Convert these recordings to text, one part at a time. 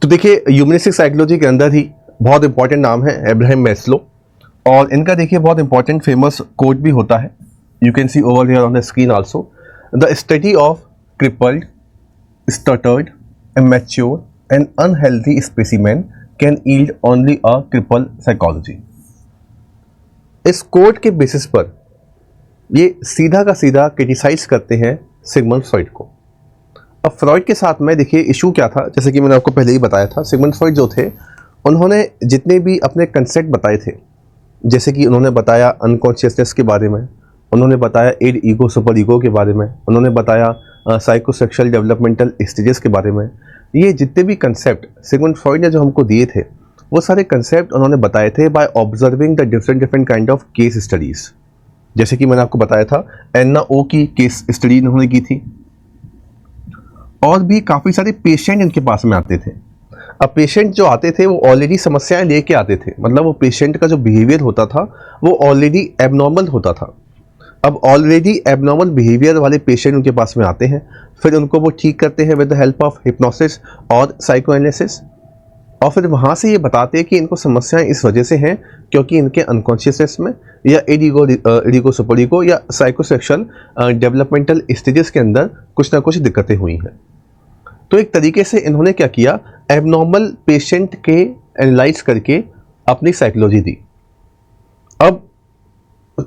तो देखिए humanistic psychology के अंदर ही बहुत इंपॉर्टेंट नाम है अब्राहम मैस्लो, और इनका देखिए बहुत इंपॉर्टेंट फेमस कोट भी होता है, you can see over here on the screen also. The study of crippled, stunted, immature and unhealthy specimen can yield only a cripple psychology. इस कोट के बेसिस पर ये सीधा का सीधा क्रिटिसाइज करते हैं सिगमंड फ्रॉइड को। अब फ्रॉइड के साथ में देखिए इशू क्या था, जैसे कि मैंने आपको पहले ही बताया था, सिगमंड फ्रॉइड जो थे उन्होंने जितने भी अपने कंसेप्ट बताए थे, जैसे कि उन्होंने बताया अनकॉन्शियसनेस के बारे में, उन्होंने बताया इड ईगो सुपर ईगो के बारे में, उन्होंने बताया साइकोसेक्सुअल डेवलपमेंटल स्टेजेस के बारे में, ये जितने भी कंसेप्ट सिगमंड फ्रॉइड ने जो हमको दिए थे वो सारे कंसेप्ट उन्होंने बताए थे by observing the different kind of case studies. जैसे कि मैंने आपको बताया था एन्ना ओ की केस स्टडी उन्होंने की थी, और भी काफ़ी सारे पेशेंट इनके पास में आते थे। अब पेशेंट जो आते थे वो ऑलरेडी समस्याएं लेके आते थे, मतलब वो पेशेंट का जो बिहेवियर होता था वो ऑलरेडी एबनॉर्मल होता था। अब ऑलरेडी एबनॉर्मल बिहेवियर वाले पेशेंट उनके पास में आते हैं, फिर उनको वो ठीक करते हैं with the help of hypnosis और साइकोएनालिसिस, और फिर वहाँ से ये बताते हैं कि इनको समस्याएं इस वजह से हैं क्योंकि इनके अनकॉन्शियसनेस में या इडिगो सुपर ईगो या साइकोसेक्सुअल डेवलपमेंटल स्टेजेस के अंदर कुछ ना कुछ दिक्कतें हुई हैं। तो एक तरीके से इन्होंने क्या किया, एबनॉर्मल पेशेंट के एनालाइज करके अपनी साइकोलॉजी दी। अब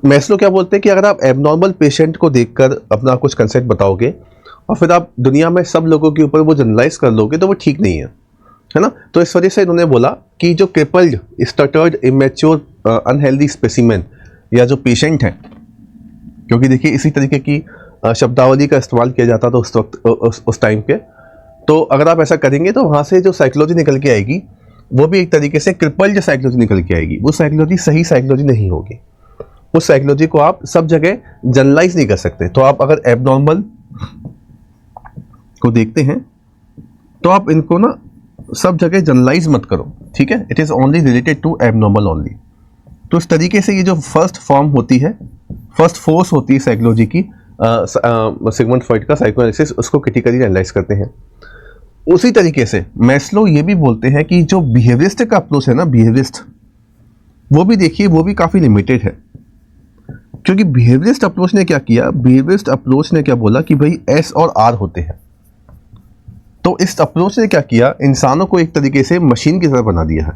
मैस्लो क्या बोलते हैं कि अगर आप एबनॉर्मल पेशेंट को देखकर अपना कुछ कंसेप्ट बताओगे और फिर आप दुनिया में सब लोगों के ऊपर वो जनरलाइज कर लोगे तो वो ठीक नहीं है ना। तो इस वजह से इन्होंने बोला कि जो क्रिपल्ड, स्टटर्ड, इमेच्योर, अनहेल्दी स्पेसिमेन या जो पेशेंट हैं, क्योंकि देखिए इसी तरीके की शब्दावली का इस्तेमाल किया जाता था उस वक्त, उस टाइम पे, तो अगर आप ऐसा करेंगे तो वहाँ से जो साइकोलॉजी निकल के आएगी वो भी एक तरीके से क्रिपल्ड साइकोलॉजी निकल के आएगी। वो साइकोलॉजी सही साइकोलॉजी नहीं होगी, उस साइकोलॉजी को आप सब जगह जनरलाइज नहीं कर सकते। तो आप अगर एबनॉर्मल को देखते हैं तो आप इनको ना सब जगह जनरलाइज मत करो, ठीक है। It is only related to abnormal only. तो इस तरीके से ये जो फर्स्ट फॉर्म होती है, फर्स्ट फोर्स होती है साइकोलॉजी की, सिगमंड फ्रॉइड का साइकोएनालिसिस, उसको क्रिटिकली एनालाइज करते हैं। उसी तरीके से मैस्लो ये भी बोलते हैं कि जो बिहेवियरिस्ट का अप्रोच है ना, बिहेवियरिस्ट, वो भी देखिए वो भी काफ़ी लिमिटेड है, क्योंकि बिहेवियरिस्ट अप्रोच ने क्या किया, बिहेवियरिस्ट अप्रोच ने क्या बोला कि भाई एस और आर होते हैं। तो इस अप्रोच ने क्या किया, इंसानों को एक तरीके से मशीन की तरह बना दिया है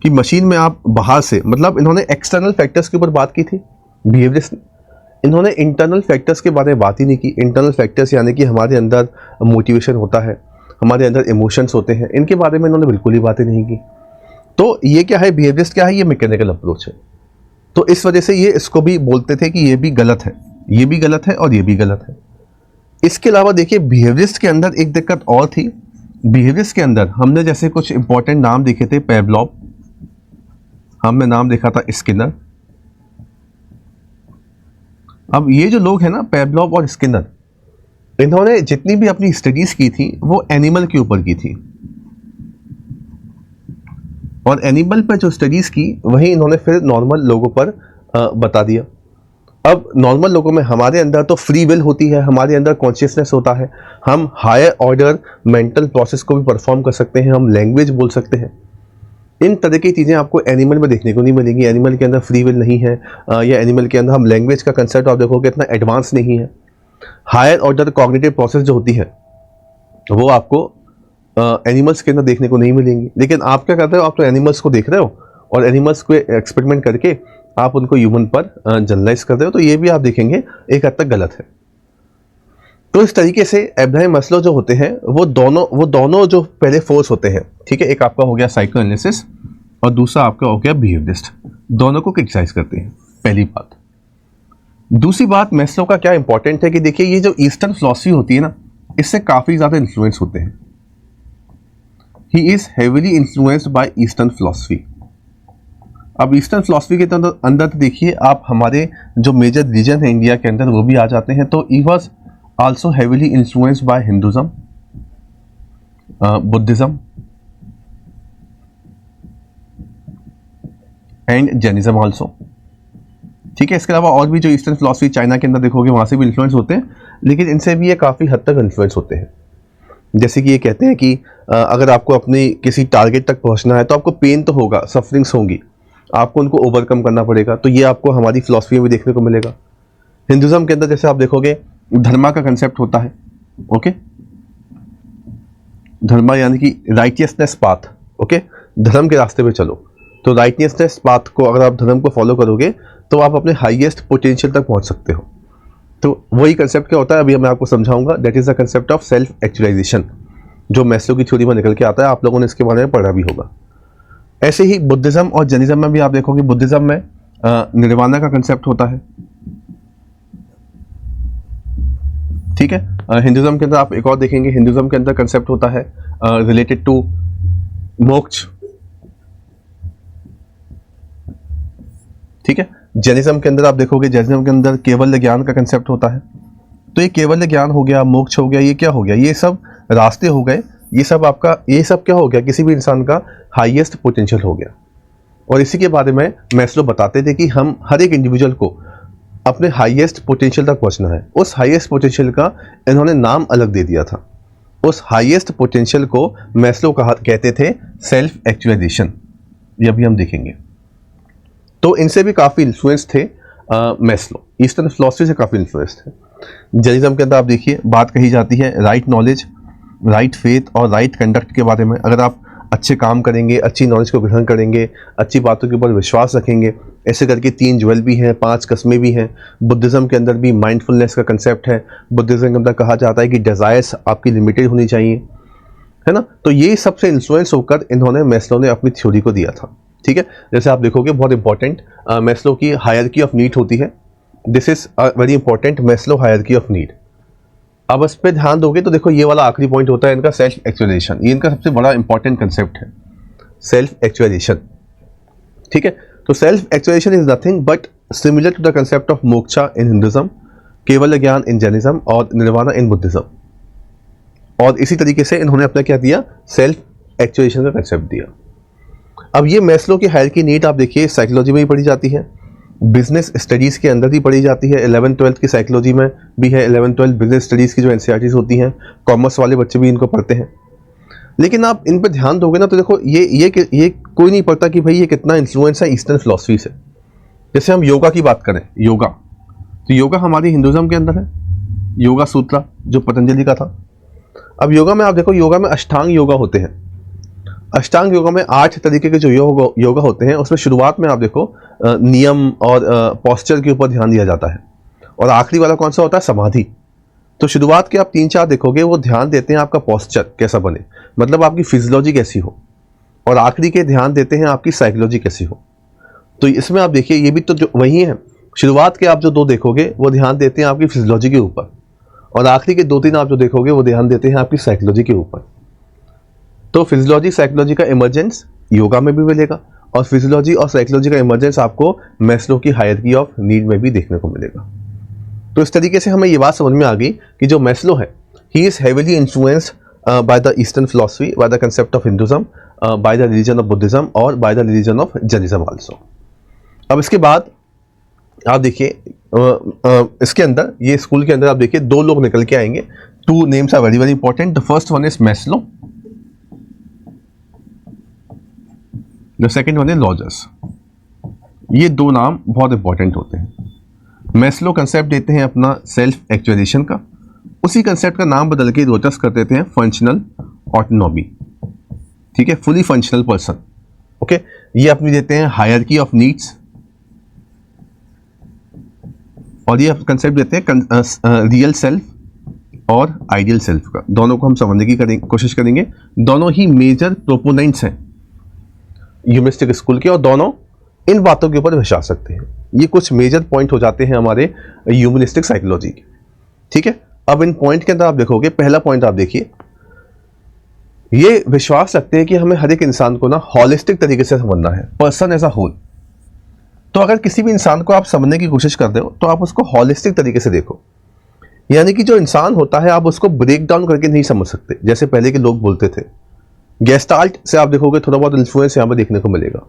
कि मशीन में आप बाहर से, मतलब इन्होंने एक्सटर्नल फैक्टर्स के ऊपर बात की थी बिहेवियरिस्ट, इन्होंने इंटरनल फैक्टर्स के बारे में बात ही नहीं की। इंटरनल फैक्टर्स यानी कि हमारे अंदर मोटिवेशन होता है, हमारे अंदर इमोशंस होते हैं, इनके बारे में इन्होंने बिल्कुल ही बातें नहीं की। तो ये क्या है, बिहेवियरिस्ट क्या है, ये मैकेनिकल अप्रोच है। तो इस वजह से ये इसको भी बोलते थे कि ये भी गलत है, ये भी गलत है और ये भी गलत है। इसके अलावा देखिए बिहेवियरिस्ट के अंदर एक दिक्कत और थी। बिहेवियरिस्ट के अंदर हमने जैसे कुछ इंपॉर्टेंट नाम देखे थे, पेवलॉव, हमने नाम देखा था स्किनर। अब ये जो लोग हैं ना, पेवलॉव और स्किनर, इन्होंने जितनी भी अपनी स्टडीज की थी वो एनिमल के ऊपर की थी, और एनिमल पर जो स्टडीज की वही इन्होंने फिर नॉर्मल लोगों पर बता दिया। अब नॉर्मल लोगों में हमारे अंदर तो फ्री विल होती है, हमारे अंदर कॉन्शियसनेस होता है, हम हायर ऑर्डर मेंटल प्रोसेस को भी परफॉर्म कर सकते हैं, हम लैंग्वेज बोल सकते हैं। इन तरह की चीज़ें आपको एनिमल में देखने को नहीं मिलेंगी। एनिमल के अंदर फ्री विल नहीं है, या एनिमल के अंदर हम लैंग्वेज का कंसेप्ट आप देखोगे इतना एडवांस नहीं है। हायर ऑर्डर कॉग्निटिव प्रोसेस जो होती है वो आपको एनिमल्स के अंदर देखने को नहीं मिलेंगी। लेकिन आप क्या करते हो, आप तो एनिमल्स को देख रहे हो और एनिमल्स को एक्सपेरिमेंट करके आप उनको ह्यूमन पर जनरलाइज कर रहे हो, तो ये भी आप देखेंगे एक हद तक गलत है। तो इस तरीके से अब्राहम मैस्लो जो होते हैं वो दोनों जो पहले फोर्स होते हैं, ठीक है, एक आपका हो गया साइकोएनालिसिस और दूसरा आपका हो गया बिहेवियरिस्ट, दोनों को क्रिटिसाइज करते हैं, पहली बात। दूसरी बात, मैस्लो का क्या इंपॉर्टेंट है कि देखिए ये जो ईस्टर्न फिलॉसफी होती है ना, इससे काफ़ी ज़्यादा इन्फ्लुएंस होते हैं। He is heavily influenced bye eastern philosophy. अब ईस्टर्न फिलॉसफी के अंदर देखिए आप हमारे जो मेजर रीजन है इंडिया के अंदर वो भी आ जाते हैं। तो he was also heavily influenced bye Hinduism, Buddhism and Jainism also, ठीक है। इसके अलावा और भी जो ईस्टर्न फिलॉसफी चाइना के अंदर देखोगे वहाँ से भी इन्फ्लुएंस होते हैं, लेकिन इनसे भी ये काफ़ी हद तक इन्फ्लुएंस होते हैं। जैसे कि ये कहते हैं कि अगर आपको अपनी किसी टारगेट तक पहुंचना है तो आपको पेन तो होगा, सफरिंग्स होंगी, आपको उनको ओवरकम करना पड़ेगा। तो ये आपको हमारी फिलॉसफी में भी देखने को मिलेगा। हिंदुज्म के अंदर जैसे आप देखोगे धर्मा का कंसेप्ट होता है, ओके, धर्मा यानी कि राइटियसनेस पाथ, ओके, धर्म के रास्ते पे चलो। तो राइटियसनेस पाथ को अगर आप धर्म को फॉलो करोगे तो आप अपने हाईएस्ट पोटेंशियल तक पहुंच सकते हो। तो वही कंसेप्ट क्या होता है अभी मैं आपको समझाऊंगा। That is the concept of self actualization, जो मैस्लो की थ्योरी में निकल के आता है। आप लोगों ने इसके बारे में पढ़ा भी होगा। ऐसे ही बुद्धिज्म और जैनिज्म में भी आप देखोगे, बुद्धिज्म में निर्वाणा का कंसेप्ट होता है, ठीक है। हिंदुज्म के अंदर आप एक और देखेंगे, हिंदुज्म के अंदर कंसेप्ट होता है रिलेटेड टू मोक्ष, ठीक है। जैनिज्म के अंदर आप देखोगे, जैनिज्म के अंदर केवल ज्ञान का कंसेप्ट होता है। तो ये केवल ज्ञान हो गया, मोक्ष हो गया, ये क्या हो गया, ये सब रास्ते हो गए, ये सब आपका, ये सब क्या हो गया, किसी भी इंसान का हाईएस्ट पोटेंशियल हो गया। और इसी के बारे में मैस्लो बताते थे कि हम हर एक इंडिविजुअल को अपने हाईएस्ट पोटेंशियल तक पहुंचना है। उस हाईएस्ट पोटेंशियल का इन्होंने नाम अलग दे दिया था। उस हाईएस्ट पोटेंशियल को मैस्लो कहते थे सेल्फ एक्चुअलाइजेशन। ये अभी हम देखेंगे। तो इनसे भी काफ़ी इन्फ्लुएंस थे मैस्लो, ईस्टर्न फिलॉसफी से काफ़ी इन्फ्लुएंस थे। जैनिज्म के अंदर आप देखिए बात कही जाती है राइट नॉलेज, राइट फेथ और राइट कंडक्ट के बारे में। अगर आप अच्छे काम करेंगे, अच्छी नॉलेज को ग्रहण करेंगे, अच्छी बातों के ऊपर विश्वास रखेंगे, ऐसे करके 3 ज्वेल भी हैं, 5 कस्में भी हैं। बुद्धिज़्म के अंदर भी माइंडफुलनेस का कंसेप्ट है। बुद्धिज़्म के अंदर कहा जाता है कि डिज़ायर्स आपकी लिमिटेड होनी चाहिए, है ना। तो ये सबसे इन्फ्लुएंस होकर इन्होंने मैस्लो ने अपनी थ्योरी को दिया था, ठीक है। जैसे आप देखोगे बहुत इंपॉर्टेंट मैस्लो की हायरार्की ऑफ नीड होती है। This is very important, Maslow hierarchy of need. अब इस पर ध्यान दोगे तो देखो ये वाला आखिरी पॉइंट होता है इनका सेल्फ एक्चुअलाइजेशन। ये इनका सबसे बड़ा इंपॉर्टेंट कंसेप्ट है, सेल्फ एक्चुअलाइजेशन, ठीक है। तो self actualization is nothing but similar to the concept of moksha in Hinduism, Kevala Jnana in Jainism और निर्वाणा इन बुद्धिज्म। और इसी तरीके से इन्होंने अपना क्या दिया, सेल्फ एक्चुअलाइजेशन का कंसेप्ट दिया। अब ये मैस्लो की हायरार्की नीड आप देखिए साइकोलॉजी में भी पढ़ी जाती है, बिजनेस स्टडीज़ के अंदर भी पढ़ी जाती है। 11th-12th की साइकोलॉजी में भी है, 11th-12th बिजनेस स्टडीज़ की जो एनसीईआरटीज़ होती हैं, कॉमर्स वाले बच्चे भी इनको पढ़ते हैं। लेकिन आप इन पर ध्यान दोगे ना तो देखो ये कोई नहीं पढ़ता कि भाई ये कितना इन्फ्लुएंस है ईस्टर्न फिलॉसफी से। जैसे हम योगा की बात करें, योगा, तो योगा हमारी हिंदुज्म के अंदर है, योगा सूत्रा जो पतंजलि का था। अब योगा में आप देखो, योगा में अष्टांग योगा होते हैं। अष्टांग योगा में 8 तरीके के जो योगा होते हैं, उसमें शुरुआत में आप देखो नियम और पोस्चर के ऊपर ध्यान दिया जाता है। और आखिरी वाला कौन सा होता है, समाधि। तो शुरुआत के आप 3-4 देखोगे वो ध्यान देते हैं आपका पोस्चर कैसा बने, मतलब आपकी फिजियोलॉजी कैसी हो, और आखिरी के ध्यान देते हैं आपकी साइकोलॉजी कैसी हो। तो इसमें आप देखिए ये भी तो जो वही है, शुरुआत के आप जो 2 देखोगे वो ध्यान देते हैं आपकी फिजियोलॉजी के ऊपर, और आखिरी के 2-3 आप जो देखोगे वो ध्यान देते हैं आपकी साइकोलॉजी के ऊपर। तो फिजियोलॉजी साइकोलॉजी का इमर्जेंस योगा में भी मिलेगा, और फिजियोलॉजी और साइकोलॉजी का इमर्जेंस आपको मैस्लो की हायरार्की ऑफ नीड में भी देखने को मिलेगा। तो इस तरीके से हमें ये बात समझ में आ गई कि जो मैस्लो है, he is heavily influenced by the eastern philosophy, by the concept of Hinduism, by the religion of Buddhism और by the religion of Jainism also. अब इसके बाद आप देखिए इसके अंदर, ये स्कूल के अंदर आप देखिए 2 लोग निकल के आएंगे। 2 names are very very important. The first one is Maslow, the second one is Rogers. ये 2 नाम बहुत इंपॉर्टेंट होते हैं। मैस्लो कंसेप्ट देते हैं अपना सेल्फ एक्चुअलाइजेशन का, उसी कंसेप्ट का नाम बदल के रॉजर्स कर देते हैं फंक्शनल ऑटोनॉमी, ठीक है, फुली फंक्शनल पर्सन, ओके। ये अपनी देते हैं हायरार्की ऑफ नीड्स, और ये कंसेप्ट देते हैं रियल सेल्फ और आइडियल सेल्फ का। दोनों को हम समझने की कोशिश करेंगे। दोनों ही मेजर प्रोपोनेंट्स हैं ह्यूमनिस्टिक स्कूल के, और दोनों इन बातों के ऊपर विश्वास रखते हैं। ये कुछ मेजर पॉइंट हो जाते हैं हमारे ह्यूमनिस्टिक साइकोलॉजी के, ठीक है। अब इन पॉइंट के अंदर आप देखोगे, पहला पॉइंट आप देखिए, ये विश्वास रखते हैं कि हमें हर एक इंसान को ना हॉलिस्टिक तरीके से समझना है, पर्सन एज अ होल। तो अगर किसी भी इंसान को आप समझने की कोशिश कर रहे हो तो आप उसको हॉलिस्टिक तरीके से देखो, यानी कि जो इंसान होता है आप उसको ब्रेक डाउन करके नहीं समझ सकते, जैसे पहले के लोग बोलते थे। गेस्टाल्ट से आप देखोगे थोड़ा बहुत इन्फ्लुएंस यहाँ पर देखने को मिलेगा।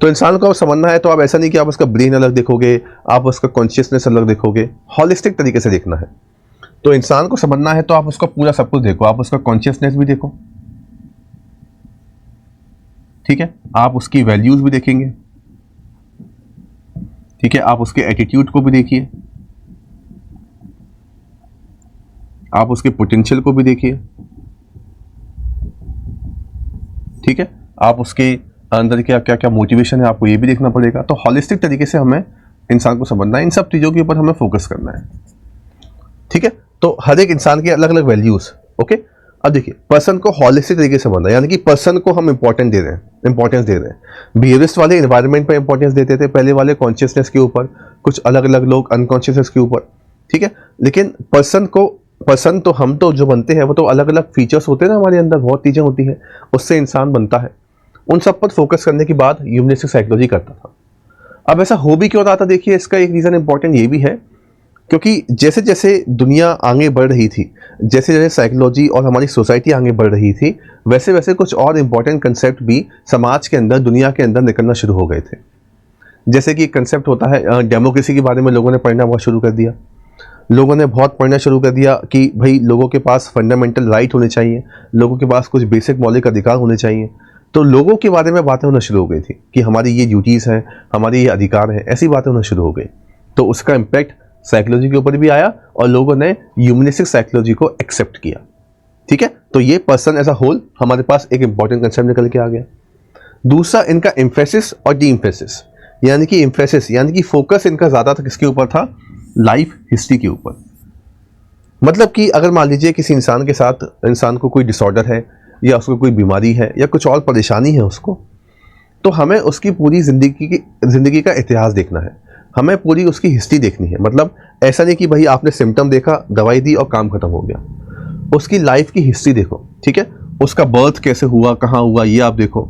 तो इंसान को आप समझना है तो आप ऐसा नहीं कि आप उसका ब्रेन अलग देखोगे, आप उसका कॉन्शियसनेस अलग देखोगे, हॉलिस्टिक तरीके से देखना है। तो इंसान को समझना है तो आप उसका पूरा सब कुछ देखो, आप उसका कॉन्शियसनेस भी देखो, ठीक है, आप उसकी वैल्यूज भी देखेंगे, ठीक है, आप उसके एटीट्यूड को भी देखिए, आप उसके पोटेंशियल को भी देखिए, ठीक है, आप उसके अंदर क्या क्या क्या मोटिवेशन है आपको ये भी देखना पड़ेगा। तो हॉलिस्टिक तरीके से हमें इंसान को समझना है, इन सब चीज़ों के ऊपर हमें फोकस करना है, ठीक है। तो हर एक इंसान के अलग अलग वैल्यूज, ओके। अब देखिए पर्सन को हॉलिस्टिक तरीके से समझना, यानी कि पर्सन को हम इंपॉर्टेंस दे रहे हैं। बिहेवियरिस्ट वाले एनवायरनमेंट पर इंपॉर्टेंस देते थे, पहले वाले कॉन्शियसनेस के ऊपर, कुछ अलग अलग लोग अनकॉन्शियसनेस के ऊपर, ठीक है। लेकिन पर्सन तो हम तो जो बनते हैं वो तो अलग अलग फीचर्स होते हैं ना, हमारे अंदर बहुत चीज़ें होती हैं, उससे इंसान बनता है। उन सब पर फोकस करने के बाद ह्यूमनिस्टिक साइकोलॉजी करता था। अब ऐसा हो भी क्यों रहा था, देखिए इसका एक रीज़न इंपॉर्टेंट ये भी है, क्योंकि जैसे जैसे दुनिया आगे बढ़ रही थी, जैसे जैसे साइकोलॉजी और हमारी सोसाइटी आगे बढ़ रही थी, वैसे वैसे कुछ और इंपॉर्टेंट कंसेप्ट भी समाज के अंदर, दुनिया के अंदर निकलना शुरू हो गए थे। जैसे कि कंसेप्ट होता है डेमोक्रेसी के बारे में लोगों ने पढ़ना बहुत शुरू कर दिया, लोगों ने बहुत पढ़ना शुरू कर दिया कि भाई लोगों के पास फंडामेंटल राइट होने चाहिए, लोगों के पास कुछ बेसिक मौलिक अधिकार होने चाहिए। तो लोगों के बारे में बातें होना शुरू हो गई थी कि हमारी ये ड्यूटीज़ हैं, हमारी ये अधिकार हैं, ऐसी बातें होना शुरू हो गई। तो उसका इम्पैक्ट साइकोलॉजी के ऊपर भी आया और लोगों ने ह्यूमनिस्टिक साइकोलॉजी को एक्सेप्ट किया, ठीक है। तो ये पर्सन एज अ होल हमारे पास एक इंपॉर्टेंट कंसेप्ट निकल के आ गया। दूसरा इनका एम्फेसिस और डी एम्फेसिस, यानी कि एम्फेसिस यानी कि फोकस इनका ज़्यादा था किसके ऊपर था, लाइफ हिस्ट्री के ऊपर। मतलब कि अगर मान लीजिए किसी इंसान के साथ, इंसान को कोई डिसऑर्डर है या उसको कोई बीमारी है या कुछ और परेशानी है उसको, तो हमें उसकी पूरी ज़िंदगी का इतिहास देखना है, हमें पूरी उसकी हिस्ट्री देखनी है। मतलब ऐसा नहीं कि भाई आपने सिम्टम देखा, दवाई दी और काम खत्म हो गया, उसकी लाइफ की हिस्ट्री देखो, ठीक है। उसका बर्थ कैसे हुआ, कहाँ हुआ, ये आप देखो,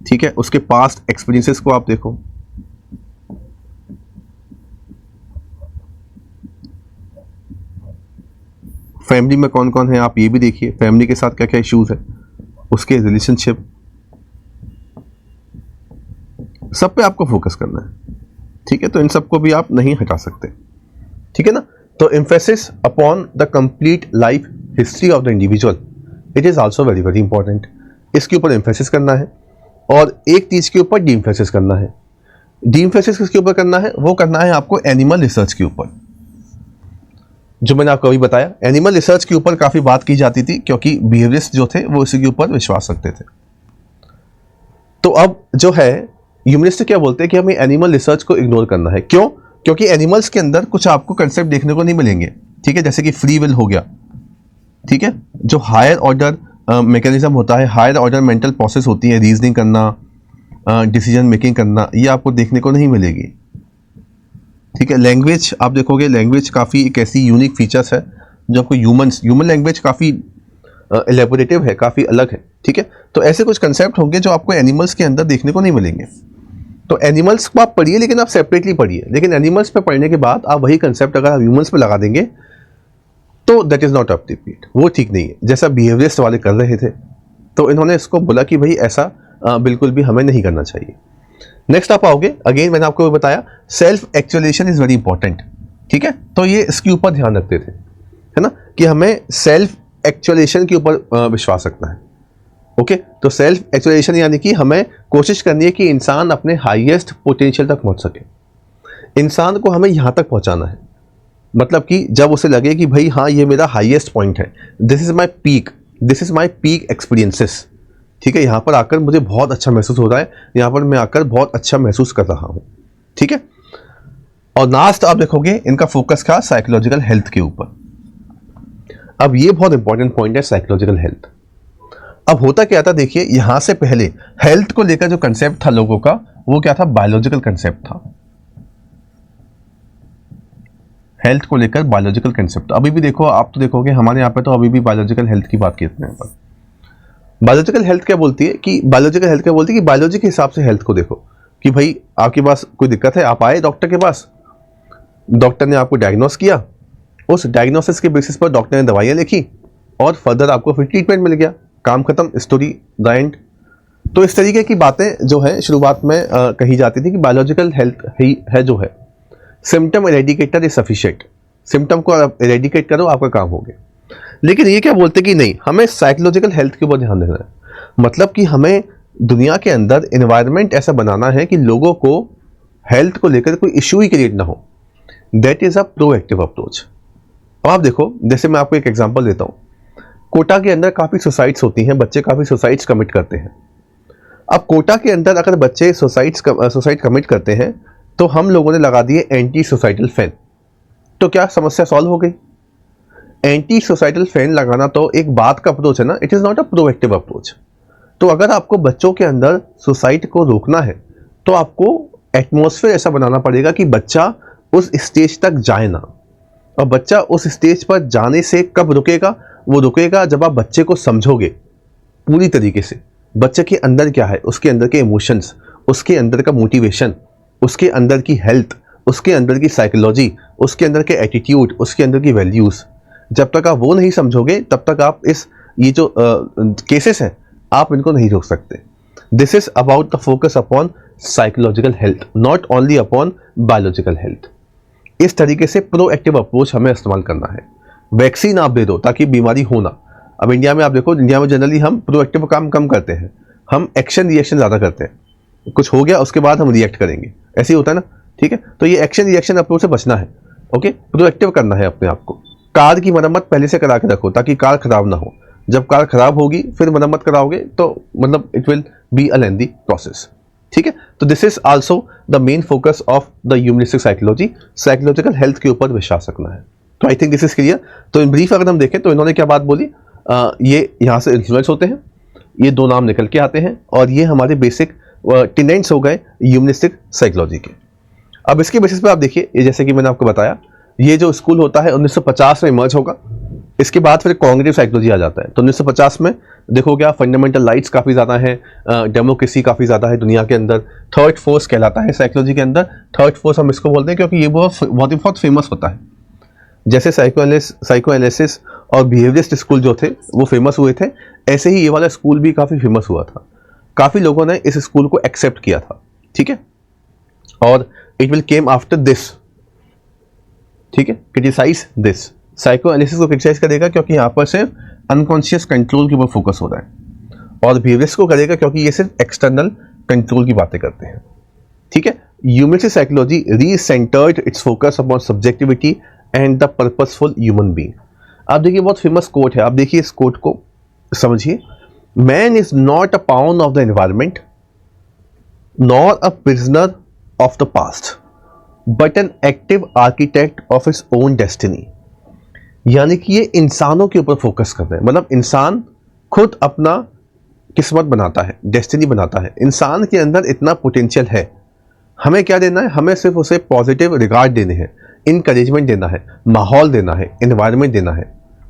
ठीक है। उसके पास्ट एक्सपीरियंसेस को आप देखो, फैमिली में कौन कौन है आप ये भी देखिए, फैमिली के साथ क्या क्या इश्यूज है, उसके रिलेशनशिप, सब पे आपको फोकस करना है, ठीक है। तो इन सबको भी आप नहीं हटा सकते, ठीक है ना। तो emphasis upon the complete life history of the individual, it is also very very important. इसके ऊपर एम्फेसिस करना है और एक चीज के ऊपर डी एम्फेसिस करना है। डी एम्फेसिस किसके ऊपर करना है, वो करना है आपको एनिमल रिसर्च के ऊपर। जो मैंने आपको अभी बताया, एनिमल रिसर्च के ऊपर काफ़ी बात की जाती थी क्योंकि बिहेवियरिस्ट जो थे वो इसी के ऊपर विश्वास रखते थे। तो अब जो है ह्यूमनिस्ट क्या बोलते हैं कि हमें एनिमल रिसर्च को इग्नोर करना है। क्यों? क्योंकि एनिमल्स के अंदर कुछ आपको कंसेप्ट देखने को नहीं मिलेंगे, ठीक है। जैसे कि फ्री विल हो गया, ठीक है, जो हायर ऑर्डर मैकेनिज्म होता है, हायर ऑर्डर मेंटल प्रोसेस होती है, रीजनिंग करना, डिसीजन मेकिंग करना, ये आपको देखने को नहीं मिलेगी, ठीक है। लैंग्वेज आप देखोगे, लैंग्वेज काफ़ी एक ऐसी यूनिक फीचर्स है जो आपको ह्यूमन लैंग्वेज काफ़ी एलेबोरेटिव है, काफ़ी अलग है, ठीक है। तो ऐसे कुछ कंसेप्ट होंगे जो आपको एनिमल्स के अंदर देखने को नहीं मिलेंगे। तो एनिमल्स को आप पढ़िए, लेकिन आप सेपरेटली पढ़िए। लेकिन एनिमल्स पे पढ़ने के बाद आप वही कंसेप्ट अगर आप ह्यूमन्स पे लगा देंगे तो that is not up to speed, वो ठीक नहीं है, जैसा बिहेवियरिस्ट वाले कर रहे थे। तो इन्होंने इसको बोला कि भाई ऐसा बिल्कुल भी हमें नहीं करना चाहिए। नेक्स्ट आप आओगे, अगेन मैंने आपको बताया self actualization is very important, ठीक है। तो ये इसके ऊपर ध्यान रखते थे, है ना, कि हमें सेल्फ एक्चुअलाइजेशन के ऊपर विश्वास रखना है, ओके। तो सेल्फ एक्चुअलाइजेशन यानी कि हमें कोशिश करनी है कि इंसान अपने हाईएस्ट पोटेंशियल तक पहुंच सके। इंसान को हमें यहाँ तक पहुंचाना है, मतलब कि जब उसे लगे कि भाई हाँ ये मेरा हाईएस्ट पॉइंट है, this is my peak, this is my peak experiences, ठीक है। यहाँ पर आकर मुझे बहुत अच्छा महसूस हो रहा है, यहाँ पर मैं आकर बहुत अच्छा महसूस कर रहा हूँ, ठीक है। और लास्ट आप देखोगे इनका फोकस था साइकोलॉजिकल हेल्थ के ऊपर। अब ये बहुत इंपॉर्टेंट पॉइंट है, साइकोलॉजिकल हेल्थ। अब होता क्या था, देखिए यहां से पहले हेल्थ को लेकर जो कंसेप्ट था लोगों का, वो क्या था, बायोलॉजिकल कंसेप्ट था। हेल्थ को लेकर बायोलॉजिकल कंसेप्ट, अभी भी देखो, आप तो देखोगे हमारे यहाँ पे तो अभी भी बायोलॉजिकल हेल्थ की बात करते हैं। पर बायोलॉजिकल हेल्थ क्या बोलती है कि बायोलॉजी के हिसाब से हेल्थ को देखो कि भाई आपके पास कोई दिक्कत है, आप आए डॉक्टर के पास, डॉक्टर ने आपको डायग्नोस किया, उस डायग्नोसिस के बेसिस पर डॉक्टर ने दवाइयाँ लिखी और फर्दर आपको फिर ट्रीटमेंट मिल गया, काम खत्म, स्टोरी द एंड। तो इस तरीके की बातें जो है शुरुआत में कही जाती थी कि बायोलॉजिकल हेल्थ ही है जो है, सिम्टम इरेडिकेटर इज सफिशिएंट, सिम्टम को एरेडिकेट करो, आपका काम हो गया। लेकिन ये क्या बोलते कि नहीं, हमें साइकोलॉजिकल हेल्थ के ऊपर ध्यान देना है। मतलब कि हमें दुनिया के अंदर एनवायरनमेंट ऐसा बनाना है कि लोगों को हेल्थ को लेकर कोई इशू ही क्रिएट ना हो। That is a proactive approach. अब आप देखो, जैसे मैं आपको एक एग्जांपल देता हूँ। कोटा के अंदर काफ़ी सुसाइड्स होती हैं, बच्चे काफ़ी सुसाइड्स कमिट करते हैं। अब कोटा के अंदर अगर बच्चे सुसाइड कमिट करते हैं तो हम लोगों ने लगा दिए एंटी सुसाइडल फैन, तो क्या समस्या सॉल्व हो गई? एंटी सुसाइडल फैन लगाना तो एक बात का अप्रोच है ना, it is not a proactive approach. तो अगर आपको बच्चों के अंदर सुसाइड को रोकना है तो आपको एटमॉस्फेयर ऐसा बनाना पड़ेगा कि बच्चा उस स्टेज तक जाए ना। और बच्चा उस स्टेज पर जाने से कब रुकेगा? वो रुकेगा जब आप बच्चे को समझोगे पूरी तरीके से, बच्चे के अंदर क्या है, उसके अंदर के इमोशंस, उसके अंदर का मोटिवेशन, उसके अंदर की हेल्थ, उसके अंदर की साइकोलॉजी, उसके अंदर के एटीट्यूड, उसके अंदर की वैल्यूज़। जब तक आप वो नहीं समझोगे तब तक आप ये जो केसेस हैं आप इनको नहीं रोक सकते। This is about the focus upon psychological health, not only upon biological health. इस तरीके से प्रोएक्टिव अप्रोच हमें इस्तेमाल करना है। वैक्सीन आप दे दो ताकि बीमारी हो ना। अब इंडिया में आप देखो, इंडिया में जनरली हम प्रोएक्टिव काम कम करते हैं, हम एक्शन रिएक्शन ज़्यादा करते हैं। कुछ हो गया उसके बाद हम रिएक्ट करेंगे, ऐसे ही होता है ना, ठीक है। तो ये एक्शन रिएक्शन अप्रोच से बचना है। ओके, प्रोएक्टिव करना है अपने आप को। कार की मरम्मत पहले से करा के रखो ताकि कार खराब ना हो। जब कार खराब होगी फिर मरम्मत कराओगे तो मतलब it will be a lengthy process, ठीक है। तो this is also the main focus of the humanistic psychology, psychological health के ऊपर विश्वास रखना है। तो I think this is clear. तो इन ब्रीफ अगर हम देखें तो इन्होंने क्या बात बोली, ये यहाँ से इन्फ्लुएंस होते हैं, ये दो नाम निकल के आते हैं और ये हमारे बेसिक टेनेंट्स हो गए ह्यूमनिस्टिक साइकोलॉजी के। अब इसके बेसिस पे आप देखिए, ये जैसे कि मैंने आपको बताया, ये जो स्कूल होता है 1950 में इमर्ज होगा। इसके बाद फिर कॉग्निटिव साइकोलॉजी आ जाता है। तो 1950 में देखोगे आप, फंडामेंटल राइट्स काफ़ी ज़्यादा है, डेमोक्रेसी काफ़ी ज़्यादा है दुनिया के अंदर। थर्ड फोर्स कहलाता है साइकोलॉजी के अंदर। थर्ड फोर्स हम इसको बोलते हैं क्योंकि ये बहुत फेमस होता है। जैसे साइको एनालिसिस और बिहेवियरिस्ट स्कूल जो थे वो फेमस हुए थे, ऐसे ही ये वाला स्कूल भी काफ़ी फेमस हुआ था। काफ़ी लोगों ने इस स्कूल को एक्सेप्ट किया था, ठीक है। और it will came after this, ठीक है, क्रिटिसाइज दिस। साइको एनालिसिस को क्रिटिसाइज करेगा क्योंकि यहाँ पर सिर्फ अनकॉन्शियस कंट्रोल के ऊपर फोकस हो रहा है, और बिहेवियर्स को करेगा क्योंकि ये सिर्फ एक्सटर्नल कंट्रोल की बातें करते हैं, ठीक है। Humanistic psychology recentred its focus upon subjectivity and the purposeful human being. आप देखिए, बहुत फेमस कोट है, आप देखिए इस कोट को समझिए। Man is not a pound of the environment nor a prisoner of the past but an active architect of his own destiny. यानी कि ये इंसानों के ऊपर फोकस कर रहे हैं, मतलब इंसान खुद अपना किस्मत बनाता है, डेस्टिनी बनाता है। इंसान के अंदर इतना पोटेंशियल है, हमें क्या देना है? हमें सिर्फ उसे पॉजिटिव रिगार्ड देने हैं, इनकरेजमेंट देना है, माहौल देना है, एनवायरनमेंट देना है,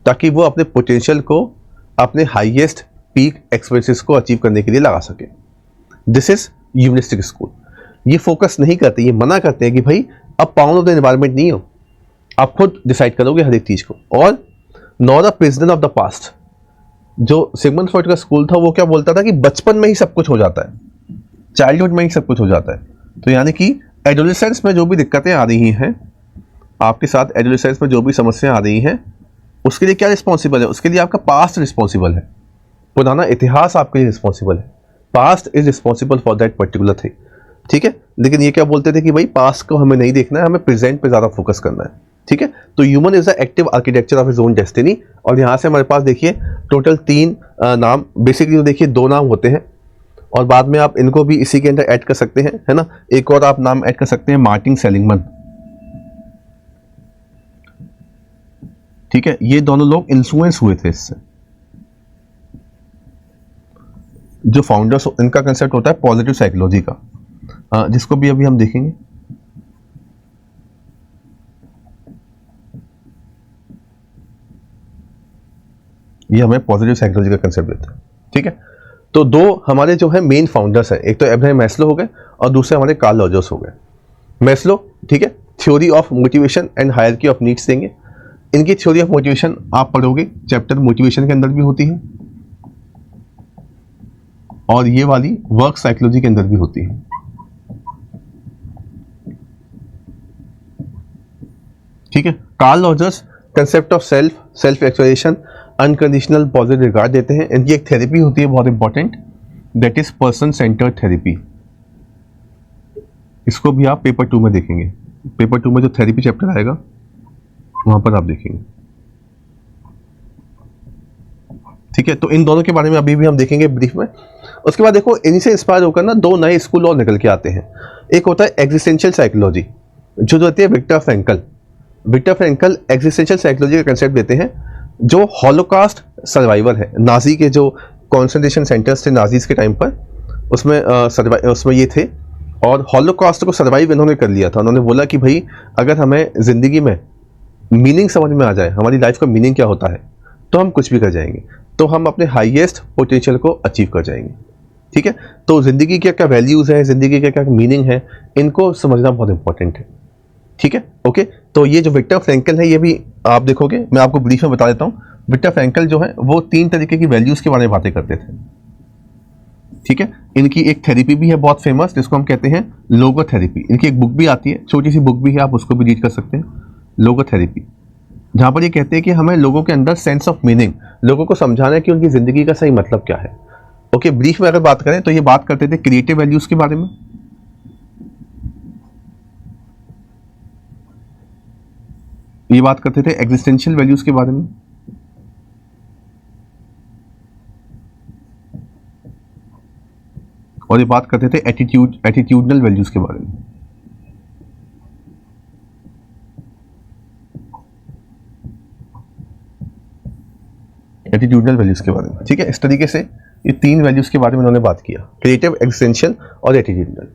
ताकि वो अपने पोटेंशियल को, अपने हाईएस्ट पीक एक्सपीरियंसेस को अचीव करने के लिए लगा सके। This is humanistic school. ये फोकस नहीं करते, ये मना करते हैं कि भाई अब पाउंड ऑफ द एनवायरनमेंट नहीं हो, आप खुद डिसाइड करोगे हर एक चीज़ को। और not a prisoner of the past, जो सिगमंड फ्रॉइड का स्कूल था वो क्या बोलता था कि बचपन में ही सब कुछ हो जाता है, चाइल्डहुड में ही सब कुछ हो जाता है। तो यानी कि एडोलेसेंस में जो भी दिक्कतें आ रही हैं आपके साथ, एडोलेसेंस में जो भी समस्याएं आ रही हैं, उसके लिए क्या रिस्पॉन्सिबल है? उसके लिए आपका पास्ट रिस्पॉन्सिबल है, पुराना इतिहास आपके लिए रिस्पॉन्सिबल है। Past is responsible for that particular thing, ठीक है। लेकिन ये क्या बोलते थे कि भाई पास्ट को हमें नहीं देखना है, हमें प्रेजेंट पे ज़्यादा फोकस करना है, ठीक है। तो human is the active architecture of his own destiny. और यहाँ से हमारे पास देखिए टोटल 3 नाम, बेसिकली तो देखिए 2 नाम होते हैं और बाद में आप इनको भी इसी के अंदर ऐड कर सकते हैं, है ना। एक और आप नाम ऐड कर सकते हैं, मार्टिन सेलिगमन, ठीक है। ये दोनों लोग इन्फ्लुएंस हुए थे इससे। जो फाउंडर्स, इनका कंसेप्ट होता है पॉजिटिव साइकोलॉजी का, जिसको भी अभी हम देखेंगे। ये हमें पॉजिटिव साइकोलॉजी का कंसेप्ट देता है, ठीक है। तो 2 हमारे जो है मेन फाउंडर्स हैं, एक तो अब्राहम मैस्लो हो गए और दूसरे हमारे कार्ल रॉजर्स हो गए। मैस्लो, ठीक है, theory of motivation and hierarchy of needs देंगे। इनकी थ्योरी ऑफ मोटिवेशन आप पढ़ोगे, चैप्टर मोटिवेशन के अंदर भी होती है और ये वाली वर्क साइकोलॉजी के अंदर भी होती है, ठीक है। Karl Rogers concept of self exploration, unconditional positive regard देते हैं। इनकी एक थेरेपी होती है बहुत important, that is person centred therapy. इसको भी आप पेपर 2 में देखेंगे। पेपर 2 में जो थेरेपी चैप्टर आएगा वहां पर आप देखेंगे, ठीक है। तो इन दोनों के बारे में अभी भी हम देखेंगे ब्रीफ में। उसके बाद देखो, इन्हीं से इंस्पायर होकर ना 2 नए स्कूल और निकल के आते हैं। एक होता है एग्जिस्टेंशियल साइकोलॉजी, जो होती है Victor Frankl. Victor Frankl existential psychology का कंसेप्ट देते हैं, जो हॉलोकास्ट सर्वाइवर है। नाजी के जो कॉन्सेंट्रेशन सेंटर्स थे नाजीज के टाइम पर, उसमें ये थे, और हॉलोकास्ट को सर्वाइव इन्होंने कर लिया था। उन्होंने बोला कि भाई अगर हमें ज़िंदगी में मीनिंग समझ में आ जाए, हमारी लाइफ का मीनिंग क्या होता है, तो हम कुछ भी कर जाएंगे, तो हम अपने हाईएस्ट पोटेंशियल को अचीव कर जाएंगे, ठीक है। तो ज़िंदगी के क्या वैल्यूज़ है, ज़िंदगी का क्या मीनिंग है, इनको समझना बहुत इंपॉर्टेंट है, ठीक है। ओके, तो ये जो विक्टर फ्रैंकल है, ये भी आप देखोगे, मैं आपको ब्रीफ में बता देता हूँ। विक्टर फ्रैंकल जो है वो 3 तरीके की वैल्यूज़ के बारे में बातें करते थे, ठीक है। इनकी एक थेरेपी भी है बहुत फेमस, जिसको हम कहते हैं लोगो थेरेपी। इनकी एक बुक भी आती है, छोटी सी बुक भी है, आप उसको भी रीड कर सकते हैं, लोगो थेरेपी, जहाँ पर ये कहते हैं कि हमें लोगों के अंदर सेंस ऑफ मीनिंग, लोगों को समझाना है कि उनकी ज़िंदगी का सही मतलब क्या है। ओके, ब्रीफ में अगर बात करें तो ये बात करते थे क्रिएटिव वैल्यूज़ के बारे में, ये बात करते थे एग्जिस्टेंशियल वैल्यूज़ के बारे में, और ये बात करते थे एटीट्यूडनल वैल्यूज़ के बारे में। एटीट्यूडनल वैल्यूज़ के बारे में, ठीक है। इस तरीके से ये 3 वैल्यूज़ के बारे में उन्होंने बात किया, क्रिएटिव, एग्जिस्टेंशियल और एटीट्यूडनल।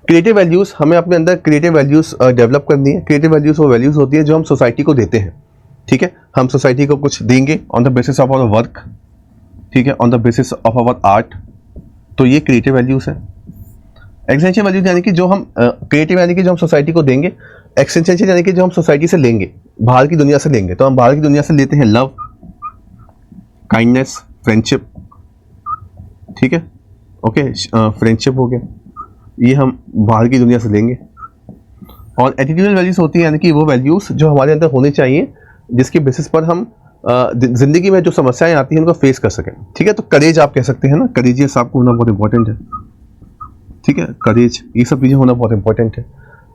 क्रिएटिव वैल्यूज़, हमें अपने अंदर क्रिएटिव वैल्यूज़ डेवलप करनी है। क्रिएटिव वैल्यूज़ वो वैल्यूज़ होती है जो हम सोसाइटी को देते हैं, ठीक है। हम सोसाइटी को कुछ देंगे on the basis of our work, ठीक है, on the basis of our art, तो ये क्रिएटिव वैल्यूज़ है। एक्सटेंशियल वैल्यूज यानी कि जो हम क्रिएटिव यानी कि जो हम सोसाइटी को देंगे, एक्सटेंशियल यानी कि जो हम सोसाइटी से लेंगे, बाहर की दुनिया से लेंगे। तो हम बाहर की दुनिया से लेते हैं लव, काइंडनेस, फ्रेंडशिप, ठीक है, ओके, फ्रेंडशिप हो गया, ये हम बाहर की दुनिया से लेंगे। और एटीट्यूडल वैल्यूज होती है यानी कि वो वैल्यूज जो हमारे अंदर होनी चाहिए, जिसके बेसिस पर हम जिंदगी में जो समस्याएं आती हैं उनको फेस कर सकें, ठीक है। तो करेज आप कह सकते हैं ना, करेजियस आपको होना बहुत इंपॉर्टेंट है, ठीक है, करेज, ये सब चीज़ें होना बहुत इंपॉर्टेंट है।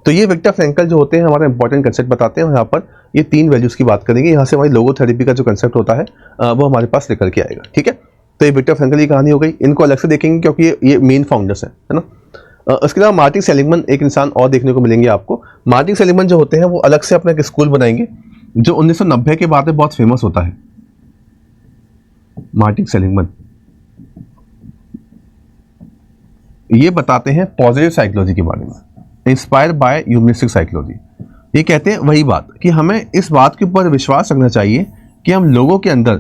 तो ये विक्टर फ्रैंकल जो होते हैं हमारा इंपॉर्टेंट कंसेप्ट बताते हैं, और यहाँ पर ये 3 वैल्यूज़ की बात करेंगे। यहाँ से हमारी लोगो थेरेपी का जो कंसेप्ट होता है वो हमारे पास निकल के आएगा, ठीक है। तो ये विक्टर फ्रैंकल की कहानी हो गई, इनको अलग से देखेंगे क्योंकि ये मेन फाउंडर्स हैं, है ना। उसके अलावा मार्टिन सेलिगमन एक इंसान और देखने को मिलेंगे आपको। मार्टिन सेलिगमन जो होते हैं वो अलग से अपना एक स्कूल बनाएंगे, जो 1990 के बाद में बहुत फेमस होता है। मार्टिन सेलिगमन ये बताते हैं पॉजिटिव साइकोलॉजी के बारे में, इंस्पायर बाय ह्यूमनिस्टिक साइकोलॉजी। ये कहते हैं वही बात कि हमें इस बात के ऊपर विश्वास रखना चाहिए कि हम लोगों के अंदर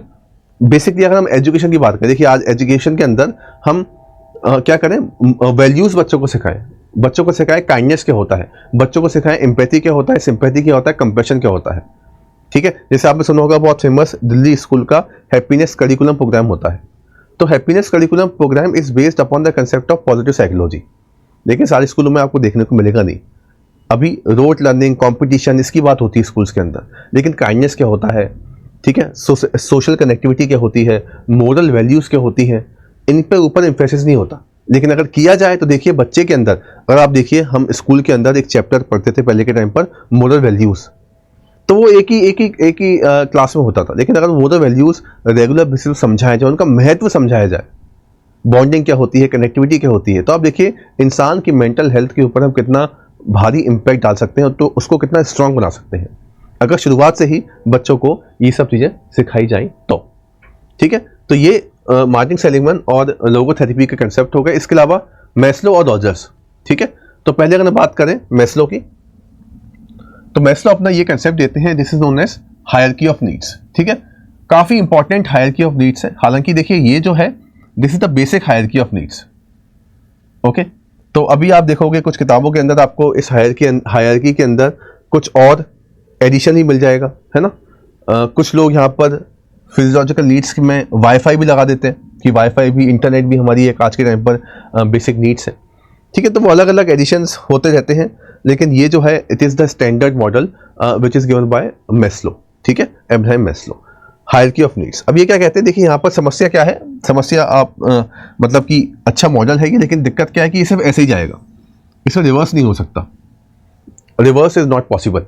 बेसिकली, अगर हम एजुकेशन की बात करें, देखिए आज एजुकेशन के अंदर हम क्या करें, वैल्यूज़ बच्चों को सिखाएं। बच्चों को सिखाएं काइंडनेस क्या होता है, बच्चों को सिखाएं एम्पैथी क्या होता है, सिंपैथी क्या होता है, कंपैशन क्या होता है, ठीक है। जैसे आपने सुना होगा बहुत फेमस दिल्ली स्कूल का हैप्पीनेस करिकुलम प्रोग्राम होता है। तो happiness curriculum program is based upon the concept of positive psychology. लेकिन सारे स्कूलों में आपको देखने को मिलेगा नहीं। अभी रोट लर्निंग, कंपटीशन, इसकी बात होती है स्कूल्स के अंदर, लेकिन काइंडनेस क्या होता है, ठीक है, सोशल कनेक्टिविटी क्या होती है, मोरल वैल्यूज़ क्या होती हैं, इन पे ऊपर एम्फेसिस नहीं होता। लेकिन अगर किया जाए तो देखिए बच्चे के अंदर, अगर आप देखिए हम स्कूल के अंदर एक चैप्टर पढ़ते थे पहले के टाइम पर, मोरल वैल्यूज़, तो वो एक ही क्लास में होता था। लेकिन अगर मोरल वैल्यूज़ रेगुलर बेसिस पर समझाया जाए, उनका महत्व समझाया जाए, बॉन्डिंग क्या होती है, कनेक्टिविटी क्या होती है, तो आप देखिए इंसान की मेंटल हेल्थ के ऊपर हम कितना भारी इम्पैक्ट डाल सकते हैं, तो उसको कितना स्ट्रांग बना सकते हैं अगर शुरुआत से ही बच्चों को ये सब चीज़ें सिखाई जाए तो, ठीक है। तो ये मार्टिन सेलिगमन और लोगो थेरेपी के कंसेप्ट हो गए। इसके अलावा मैस्लो और रॉजर्स, ठीक है। तो पहले अगर बात करें मैस्लो की, तो मैस्लो अपना ये कंसेप्ट देते हैं, this is known as hierarchy of needs, ठीक है। काफ़ी इंपॉर्टेंट हायरार्की ऑफ नीड्स है। हालांकि देखिए ये जो है this is the basic hierarchy of needs, okay. तो अभी आप देखोगे कुछ किताबों के अंदर आपको इस हायरार्की के अंदर कुछ और एडिशन ही मिल जाएगा, है ना। कुछ लोग यहाँ पर फिजियोलॉजिकल नीड्स में वाईफाई भी लगा देते हैं कि वाईफाई भी, इंटरनेट भी हमारी एक आज के टाइम पर बेसिक नीड्स है, ठीक है। तो वो अलग अलग एडिशंस होते रहते हैं, लेकिन ये जो है it is the standard model which is given by Maslow, ठीक है, Abraham Maslow, hierarchy of needs. अब ये क्या कहते हैं, देखिए यहाँ पर समस्या क्या है, समस्या आप मतलब कि अच्छा मॉडल है ये, लेकिन दिक्कत क्या है कि ये सिर्फ ऐसे ही जाएगा, इसमें रिवर्स नहीं हो सकता, रिवर्स इज नॉट पॉसिबल,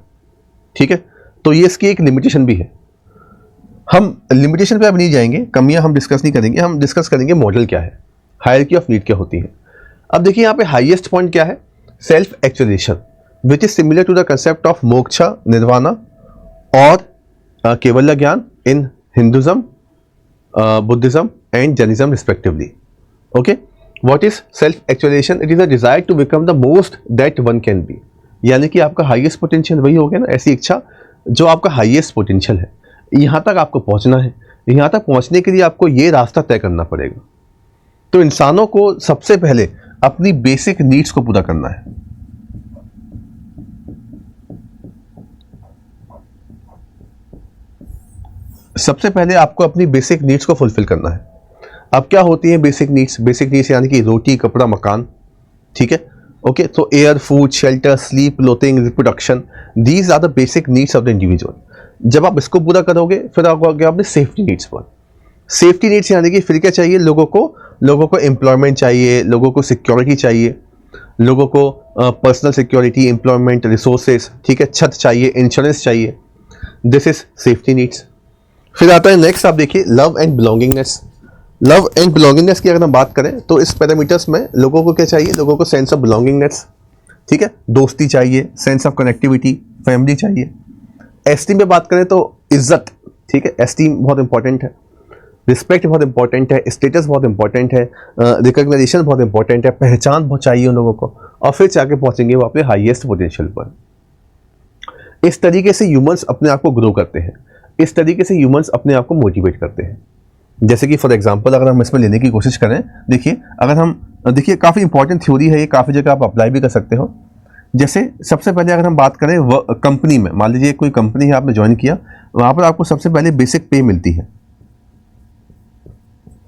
ठीक है। तो ये इसकी एक लिमिटेशन भी है। हम लिमिटेशन पे अब नहीं जाएंगे, कमियां हम डिस्कस नहीं करेंगे, हम डिस्कस करेंगे मॉडल क्या है, हायरार्की ऑफ नीड क्या होती है। अब देखिए यहाँ पे हाईएस्ट पॉइंट क्या है, self actualisation which is similar to the concept of moksha, nirvana और kaivalya gyan in Hinduism, Buddhism and Jainism respectively. Okay, what is self actualisation? It is a desire to become the most that one can be, यानी कि आपका highest potential वही हो गया ना, ऐसी इच्छा जो आपका हाईएस्ट पोटेंशियल है, यहाँ तक आपको पहुँचना है। यहाँ तक पहुँचने के लिए आपको ये रास्ता तय करना पड़ेगा। तो इंसानों को सबसे पहले अपनी बेसिक नीड्स को पूरा करना है। सबसे पहले आपको अपनी बेसिक नीड्स को फुलफिल करना है। अब क्या होती है बेसिक नीड्स? बेसिक नीड्स यानी कि रोटी, कपड़ा, मकान, ठीक है, ओके। तो air, food, shelter, sleep, clothing, reproduction, these are the basic needs of the individual. जब आप इसको पूरा करोगे फिर आपको आगे अपने सेफ्टी नीड्स पर। सेफ्टी नीड्स यानी कि फिर क्या चाहिए लोगों को एम्प्लॉयमेंट चाहिए, लोगों को सिक्योरिटी चाहिए, लोगों को पर्सनल सिक्योरिटी, एम्प्लॉयमेंट, रिसोर्सेज, ठीक है, छत चाहिए, इंश्योरेंस चाहिए, दिस इज सेफ्टी नीड्स। फिर आता है नेक्स्ट, आप देखिए love and belongingness. Love and belongingness की अगर हम बात करें तो इस पैरामीटर्स में लोगों को क्या चाहिए, लोगों को सेंस ऑफ बिलोंगिंगनेस, ठीक है, दोस्ती चाहिए, सेंस ऑफ कनेक्टिविटी, फैमिली चाहिए। एस्टीम पे बात करें तो इज्जत, ठीक है, एस्टीम बहुत इंपॉर्टेंट है, रिस्पेक्ट बहुत इंपॉर्टेंट है, स्टेटस बहुत इंपॉर्टेंट है, रिकॉग्नाइजेशन बहुत इंपॉर्टेंट है, पहचान बहुत चाहिए उन लोगों को, और फिर जाके पहुंचेंगे वो अपने हाईएस्ट पोटेंशियल पर। इस तरीके से ह्यूमंस अपने आप को ग्रो करते हैं, इस तरीके से ह्यूमंस अपने आप को मोटिवेट करते हैं। जैसे कि फॉर एग्जांपल अगर हम इसमें लेने की कोशिश करें, देखिए अगर हम देखिए काफ़ी इंपॉर्टेंट थ्योरी है ये, काफ़ी जगह आप अप्लाई भी कर सकते हो। जैसे सबसे पहले अगर हम बात करें कंपनी में, मान लीजिए कोई कंपनी है, आपने ज्वाइन किया, वहाँ पर आपको सबसे पहले बेसिक पे मिलती है।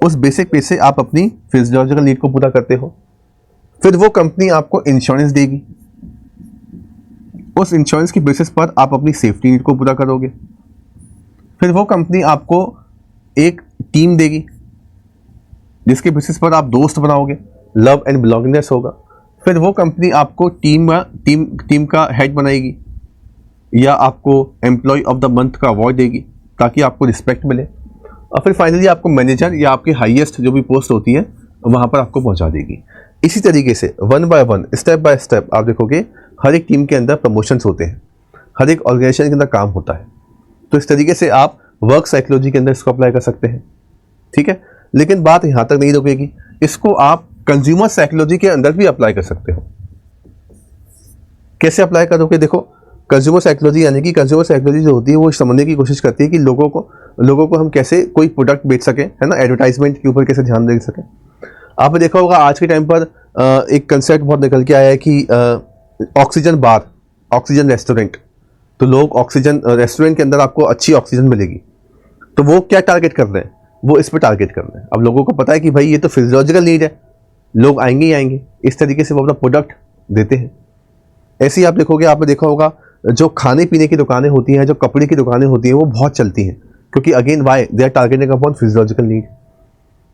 उस बेसिक पे से आप अपनी फिजियोलॉजिकल नीड को पूरा करते हो। फिर वो कंपनी आपको इंश्योरेंस देगी, उस इंश्योरेंस की बेसिस पर आप अपनी सेफ्टी नीड को पूरा करोगे। फिर वो कंपनी आपको एक टीम देगी जिसके बेसिस पर आप दोस्त बनाओगे, लव एंड बिलोंगिंगनेस होगा। फिर वो कंपनी आपको टीम का हेड बनाएगी या आपको एम्प्लॉय ऑफ द मंथ का अवार्ड देगी ताकि आपको रिस्पेक्ट मिले, और फिर फाइनली आपको मैनेजर या आपकी हाईएस्ट जो भी पोस्ट होती है वहाँ पर आपको पहुँचा देगी। इसी तरीके से one by one, step by step आप देखोगे हर एक टीम के अंदर प्रमोशंस होते हैं, हर एक ऑर्गेनाइजेशन के अंदर काम होता है। तो इस तरीके से आप वर्क साइकोलॉजी के अंदर इसको अप्लाई कर सकते हैं, ठीक है। लेकिन बात यहाँ तक नहीं रुकेगी, इसको आप कंज्यूमर साइकोलॉजी के अंदर भी अप्लाई कर सकते हो। कैसे अप्लाई करोगे? देखो, कंज्यूमर साइकोलॉजी यानी कि कंज्यूमर साइकोलॉजी जो होती है वो समझने की कोशिश करती है कि लोगों को हम कैसे कोई प्रोडक्ट बेच सकें, है ना, एडवर्टाइजमेंट के ऊपर कैसे ध्यान दे सकें। आपने देखा होगा आज के टाइम पर एक कंसेप्ट बहुत निकल के आया है कि ऑक्सीजन बार, ऑक्सीजन रेस्टोरेंट। तो लोग ऑक्सीजन रेस्टोरेंट के अंदर आपको अच्छी ऑक्सीजन मिलेगी, तो वो क्या टारगेट कर रहे हैं, वो इस पर टारगेट कर रहे हैं। अब लोगों को पता है कि भाई ये तो फिजियोलॉजिकल नीड है, लोग आएंगे ही आएंगे, इस तरीके से वो अपना प्रोडक्ट देते हैं। ऐसे ही आप देखोगे, आपने देखा होगा जो खाने पीने की दुकानें होती हैं, जो कपड़े की दुकानें होती हैं, वो बहुत चलती हैं, क्योंकि again why they are targeting upon physiological need,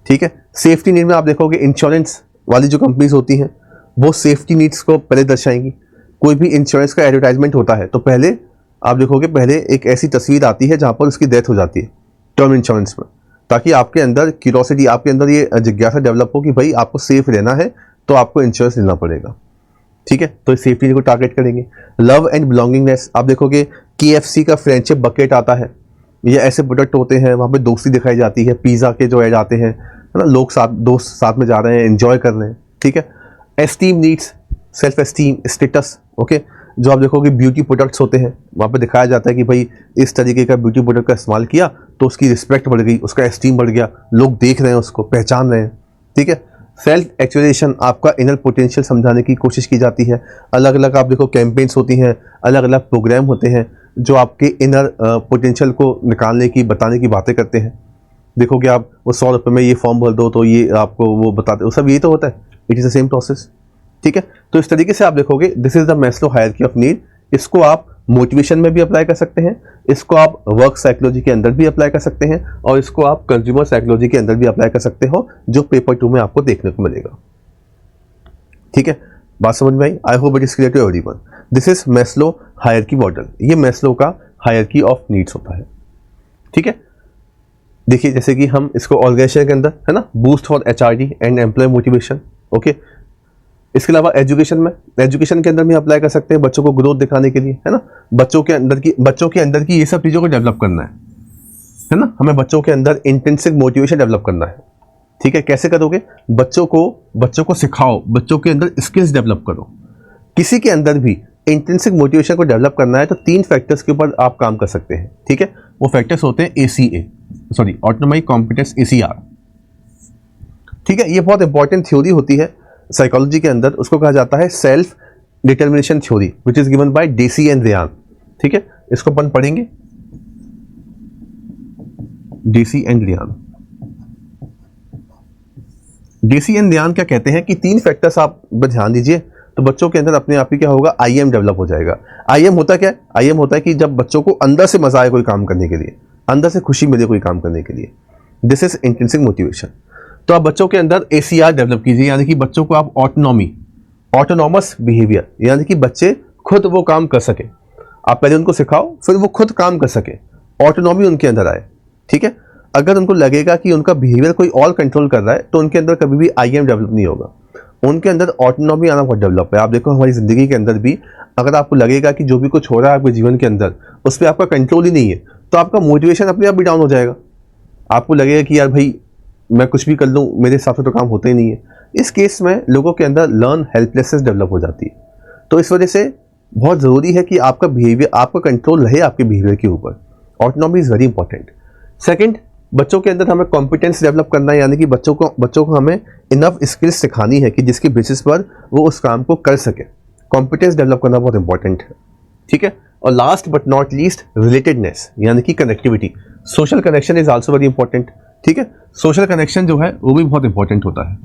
ठीक है। सेफ्टी नीड में आप देखोगे इंश्योरेंस वाली जो कंपनीज होती हैं वो सेफ्टी नीड्स को पहले दर्शाएंगी। कोई भी इंश्योरेंस का एडवर्टाइजमेंट होता है तो पहले आप देखोगे, पहले एक ऐसी तस्वीर आती है जहाँ पर उसकी डेथ हो जाती है टर्म इंश्योरेंस में, ताकि आपके अंदर क्यूरोसिटी, आपके अंदर ये जिज्ञासा डेवलप हो कि भाई आपको सेफ रहना है तो आपको इंश्योरेंस लेना पड़ेगा, ठीक है। तो सेफ्टी को टारगेट करेंगे। लव एंड बिलोंगिंगनेस, आप देखोगे KFC का फ्रेंडशिप बकेट आता है, ये ऐसे प्रोडक्ट होते हैं वहाँ पे दोस्ती दिखाई जाती है। पिज़्ज़ा के जो ऐड आते हैं, है ना, लोग दोस्त साथ में जा रहे हैं, एंजॉय कर रहे हैं, ठीक है। Esteem needs, self esteem, status, okay. जो आप देखोगे ब्यूटी प्रोडक्ट्स होते हैं, वहाँ पे दिखाया जाता है कि भाई इस तरीके का ब्यूटी प्रोडक्ट का इस्तेमाल किया तो उसकी रिस्पेक्ट बढ़ गई, उसका एस्टीम बढ़ गया, लोग देख रहे हैं उसको, पहचान रहे हैं, ठीक है। सेल्फ एक्चुअलाइजेशन, आपका इनर पोटेंशियल समझाने की कोशिश की जाती है। अलग अलग आप देखो कैंपेन्स होती हैं, अलग अलग प्रोग्राम होते हैं जो आपके इनर पोटेंशियल को निकालने की, बताने की बातें करते हैं। देखोगे आप, वो 100 रुपये में ये फॉर्म भर दो तो ये आपको वो बताते, वो सब ये तो होता है, it is the same process, ठीक है, तो इस तरीके से आप देखोगे this is the Maslow hierarchy of need. इसको आप मोटिवेशन में भी अप्लाई कर सकते हैं, इसको आप वर्क साइकोलॉजी के अंदर भी अप्लाई कर सकते हैं, और इसको आप कंज्यूमर साइकोलॉजी के अंदर भी अप्लाई कर सकते हो, जो पेपर 2 में आपको देखने को मिलेगा। ठीक है, बात समझ में आई? I hope it is clear to everyone. This is Maslow hierarchy model. ये मैस्लो का हायरार्की ऑफ नीड्स होता है। ठीक है, देखिए जैसे कि हम इसको ऑर्गेनाइजेशन के अंदर है ना, boost for HRD and employ motivation. Okay, इसके अलावा एजुकेशन में, एजुकेशन के अंदर भी अप्लाई कर सकते हैं बच्चों को ग्रोथ दिखाने के लिए, है ना, बच्चों के अंदर की ये सब चीज़ों को डेवलप करना है ना, हमें बच्चों के अंदर इंटेंसिव मोटिवेशन डेवलप करना है। ठीक है, कैसे करोगे? बच्चों को सिखाओ, बच्चों के अंदर स्किल्स डेवलप करो। किसी के अंदर भी इंटेंसिव मोटिवेशन को डेवलप करना है तो 3 फैक्टर्स के ऊपर आप काम कर सकते हैं। ठीक है, वो फैक्टर्स होते हैं ऑटोनॉमिक कॉम्पिटेंस, ACR। ठीक है, ये बहुत इंपॉर्टेंट थ्योरी होती है साइकोलॉजी के अंदर, उसको कहा जाता है self determination theory, which is given by Deci and Ryan. ठीक है, इसको अपन पढ़ेंगे, Deci and Ryan. Deci and Ryan क्या कहते हैं कि 3 फैक्टर्स आप ध्यान दीजिए तो बच्चों के अंदर अपने आप ही क्या होगा, IM डेवलप हो जाएगा। IM होता क्या है? IM होता है कि जब बच्चों को अंदर से मजा आए कोई काम करने के लिए, अंदर से खुशी मिले कोई काम करने के लिए, दिस इज इंटेंसिव मोटिवेशन। तो आप बच्चों के अंदर ACR डेवलप कीजिए, यानी कि बच्चों को आप ऑटोनॉमस बिहेवियर, यानी कि बच्चे खुद वो काम कर सके। आप पहले उनको सिखाओ, फिर वो खुद काम कर सके, ऑटोनॉमी उनके अंदर आए। ठीक है, अगर उनको लगेगा कि उनका बिहेवियर कोई और कंट्रोल कर रहा है तो उनके अंदर कभी भी IM डेवलप नहीं होगा, उनके अंदर ऑटोनॉमी आना बहुत डेवलप है। आप देखो हमारी ज़िंदगी के अंदर भी अगर आपको लगेगा कि जो भी कुछ हो रहा है आपके जीवन के अंदर उस पर आपका कंट्रोल ही नहीं है, तो आपका मोटिवेशन अपने आप भी डाउन हो जाएगा। आपको लगेगा कि यार भाई मैं कुछ भी कर लूँ, मेरे हिसाब से तो काम होता ही नहीं है। इस केस में लोगों के अंदर लर्न हेल्पलेसनेस डेवलप हो जाती है। तो इस वजह से बहुत ज़रूरी है कि आपका बिहेवियर, आपका कंट्रोल रहे आपके बिहेवियर के ऊपर। Autonomy is very important. Second, बच्चों के अंदर हमें कॉम्पिटेंस डेवलप करना है, यानी कि बच्चों को हमें इनफ स्किल्स सिखानी है कि जिसके बेसिस पर वो उस काम को कर सके। कॉम्पिटेंस डेवलप करना बहुत इंपॉर्टेंट है। ठीक है, और last but not least, relatedness, यानी कि connectivity. Social connection is also very important. ठीक है, सोशल कनेक्शन जो है वो भी बहुत इंपॉर्टेंट होता है।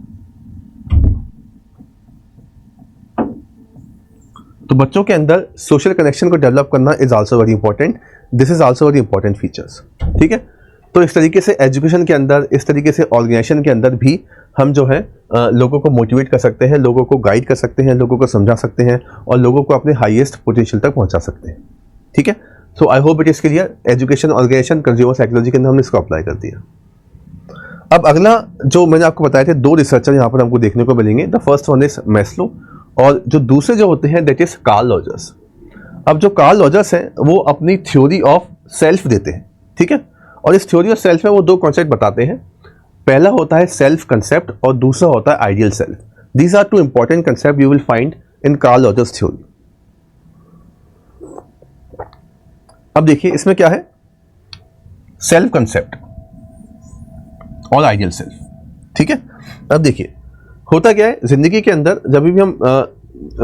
तो बच्चों के अंदर सोशल कनेक्शन को डेवलप करना is also very important. This is also very important features. ठीक है, तो इस तरीके से एजुकेशन के अंदर, इस तरीके से ऑर्गेनाइजेशन के अंदर भी हम जो है लोगों को मोटिवेट कर सकते हैं, लोगों को गाइड कर सकते हैं, लोगों को समझा सकते हैं और लोगों को अपने हाईएस्ट पोटेंशियल तक पहुंचा सकते हैं। ठीक है, so I hope it is clear. Education, organisation, consumer psychology के अंदर हमने इसको अप्लाई कर दिया। अब अगला जो मैंने आपको बताया थे, 2 रिसर्चर यहाँ पर हमको देखने को मिलेंगे। The first one is Maslow और जो दूसरे जो होते हैं दैट इज कार्ल रॉजर्स। अब जो कार्ल रॉजर्स हैं वो अपनी थ्योरी ऑफ सेल्फ देते हैं। ठीक है, और इस थ्योरी ऑफ सेल्फ में वो 2 कॉन्सेप्ट बताते हैं। पहला होता है सेल्फ कंसेप्ट और दूसरा होता है ideal self. These are 2 important concept you will find in Carl Rogers theory. अब देखिए इसमें क्या है, सेल्फ कंसेप्ट और आइडियल सेल्फ। ठीक है, अब देखिए होता क्या है जिंदगी के अंदर, जब भी हम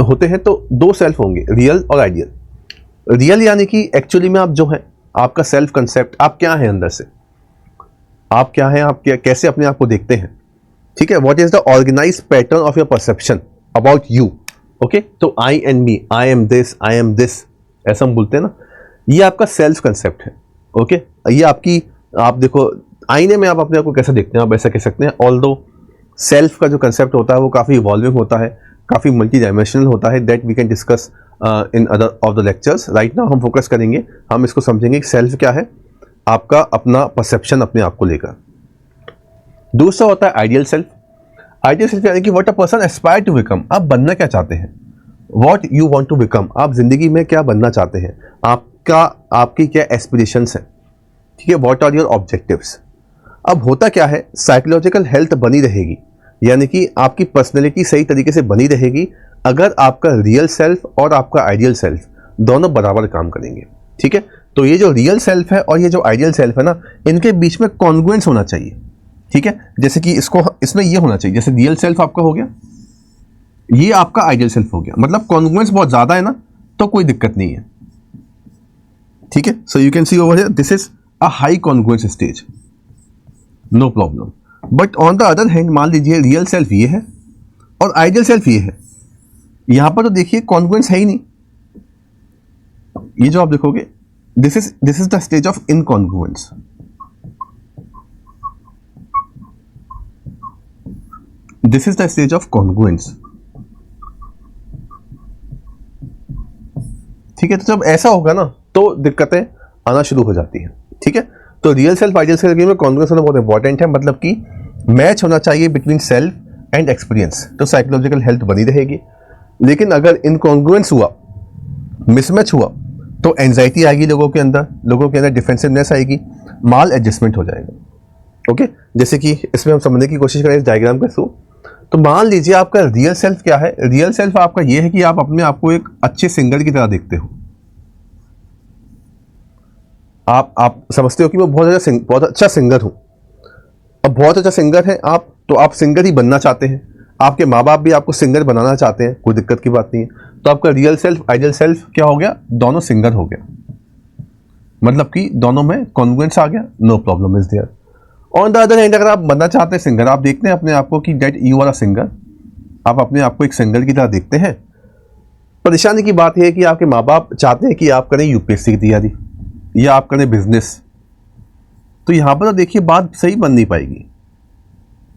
होते हैं तो 2 सेल्फ होंगे, रियल और आइडियल। रियल यानी कि एक्चुअली में आप जो है, आपका सेल्फ कंसेप्ट, आप क्या हैं अंदर से, आप क्या हैं, आप कैसे अपने आप को देखते हैं। ठीक है, what is the organised pattern of your perception about you. Okay, तो I and me, I am this, ऐसा हम बोलते हैं ना, ये आपका सेल्फ कंसेप्ट है। ओके, ये आपकी, आप देखो आईने में आप अपने आप को कैसे देखते हैं, आप ऐसा कह सकते हैं। ऑल्दो सेल्फ का जो कंसेप्ट होता है वो काफ़ी इवॉल्विंग होता है, काफ़ी मल्टी डायमेंशनल होता है, that we can discuss in other of the lectures. Right now हम फोकस करेंगे, हम इसको समझेंगे कि सेल्फ क्या है, आपका अपना परसेप्शन अपने आप को लेकर। दूसरा होता है आइडियल सेल्फ। आइडियल सेल्फ यानी कि what a person aspire to become, आप बनना क्या चाहते हैं, what you want to become, आप जिंदगी में क्या बनना चाहते हैं, आपकी क्या एस्पिरेशंस हैं। ठीक है, व्हाट आर योर ऑब्जेक्टिव्स। अब होता क्या है, साइकोलॉजिकल हेल्थ बनी रहेगी, यानी कि आपकी पर्सनैलिटी सही तरीके से बनी रहेगी अगर आपका रियल सेल्फ और आपका आइडियल सेल्फ दोनों बराबर काम करेंगे। ठीक है, तो ये जो रियल सेल्फ है और ये जो आइडियल सेल्फ है ना, इनके बीच में कॉन्ग्रुएंस होना चाहिए। ठीक है, जैसे कि इसमें ये होना चाहिए, जैसे रियल सेल्फ आपका हो गया, ये आपका आइडियल सेल्फ हो गया, मतलब कॉन्ग्रुएंस बहुत ज्यादा है ना, तो कोई दिक्कत नहीं है। ठीक है, so you can see over here this is a high congruence stage, no problem. But on the other hand मान लीजिए रियल सेल्फ ये है और आइडियल सेल्फ ये है, यहां पर तो देखिए कॉन्ग्रुएंस है ही नहीं। ये जो आप देखोगे, this is the stage of incongruence. This is the stage of congruence. ठीक है, तो जब ऐसा होगा ना तो दिक्कतें आना शुरू हो जाती हैं। ठीक है, तो रियल सेल्फ आइडियल सेल्फ में कॉन्ग्रुएंस होना बहुत इंपॉर्टेंट है, मतलब कि मैच होना चाहिए बिटवीन सेल्फ एंड एक्सपीरियंस, तो साइकोलॉजिकल हेल्थ बनी रहेगी। लेकिन अगर इनकॉन्ग्रुएंस हुआ, मिसमैच हुआ, तो एंजाइटी आएगी लोगों के अंदर डिफेंसिवनेस आएगी, माल एडजस्टमेंट हो जाएगा। ओके, जैसे कि इसमें हम समझने की कोशिश करें इस डायग्राम के थ्रू। तो मान लीजिए आपका रियल सेल्फ क्या है। रियल सेल्फ आपका ये है कि आप अपने आप को एक अच्छे सिंगर की तरह देखते हो। आप समझते हो कि मैं बहुत अच्छा सिंगर हूं। अब बहुत अच्छा सिंगर है आप, तो आप सिंगर ही बनना चाहते हैं। आपके माँ बाप भी आपको सिंगर बनाना चाहते हैं, कोई दिक्कत की बात नहीं है। तो आपका रियल सेल्फ आइडियल सेल्फ क्या हो गया, दोनों सिंगर हो गया, मतलब कि दोनों में कॉन्ग्रुएंस आ गया, no problem is there. On the other hand, अगर आप बनना चाहते हैं सिंगर, आप देखते हैं अपने आप को कि that you are a singer, आप अपने आप को एक सिंगर की तरह देखते हैं। परेशानी की बात यह है कि आपके माँ बाप चाहते हैं कि आप करें यूपीएससी की तैयारी या आप करें बिजनेस, तो यहां पर तो देखिए बात सही बन नहीं पाएगी,